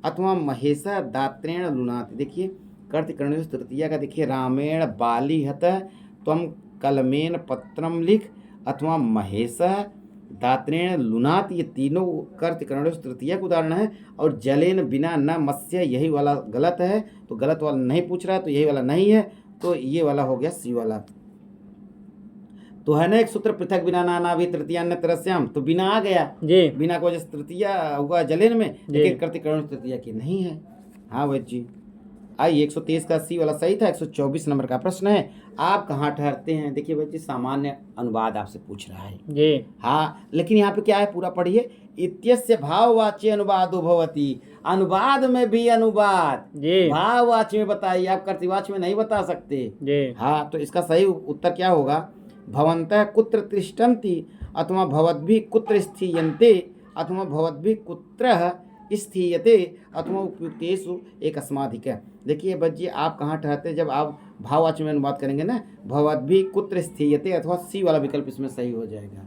अथवा महेश दात्रेण लुनाति। देखिए कर्तिकर्णयोस् तृतीया का देखिए, रामेण बाली हतः, त्वम कलमेन पत्रम लिख, अथवा महेश दात्रेण लुनाति, ये तीनों कर्तिकर्णयोस् तृतीया का उदाहरण है। और जलेन बिना न मत्स्य, यही वाला गलत है, तो गलत वाला नहीं पूछ रहा है, तो यही वाला नहीं है, तो ये वाला हो गया सी वाला। तो है ना एक सूत्र, पृथक बिना नाना भी तृतीया न तरस्याम, तो बिना आ गया जी बिना को वजह से तृतीया हुआ जलेन में, लेकिन कर्तिकर्णयोस् तृतीया की नहीं है। हाँ बच्ची, आइए 123 का सी वाला सही था। 124 नंबर का प्रश्न है। आप कहाँ ठहरते हैं? देखिए बच्ची, सामान्य अनुवाद आपसे पूछ रहा है। जी हाँ, लेकिन यहाँ पे क्या है, पूरा पढ़िए। इत्यस्य भाववाच्य अनुवादो भवति, अनुवाद में भी अनुवाद जी भाववाच्य में बताइए, आप कर्तवाच्य में नहीं बता सकते। जी हाँ, तो इसका सही उत्तर क्या होगा? भवन्तः कुत्र तिष्ठन्ति, अथवा भवद्भिः कुत्र स्थीयन्ते, अथवा भवद्भिः कुत्र स्थीयते, अथवा उपयुक्तेषु एकस्माधिक। देखिए बच्ची, आप कहाँ ठहरते हैं, जब आप भाववाच्य में अनुवाद करेंगे ना, भवद्भिः कुत्र स्थीयते, अथवा सी वाला विकल्प इसमें सही हो जाएगा।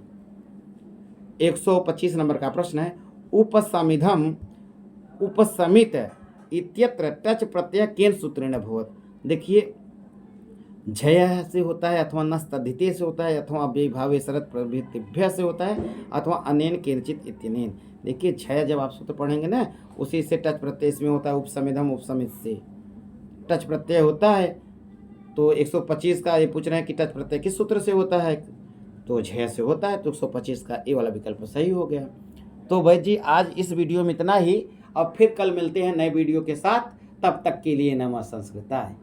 125 नंबर का प्रश्न है। उपसमिधम उपसमित इत्यत्र टच प्रत्यय केन सूत्रेण भवत। देखिए झय से होता है, अथवा नस्तद्धिते से होता है, अथवा अव्ययीभावे शरत प्रभृतिभ्य से होता है, अथवा अनेन केनचित इत्यनेन। देखिए झय जब आप सूत्र पढ़ेंगे ना, उसी से टच प्रत्यय इसमें होता है। उपसमिधम उपसमित से टच प्रत्यय होता है। तो 125 का ये पूछ रहे हैं कि टच प्रत्यय किस सूत्र से होता है, तो झय से होता है। तो 125 का ए वाला विकल्प सही हो गया। तो भाई जी, आज इस वीडियो में इतना ही। अब फिर कल मिलते हैं नए वीडियो के साथ, तब तक के लिए नमः संस्कृताय।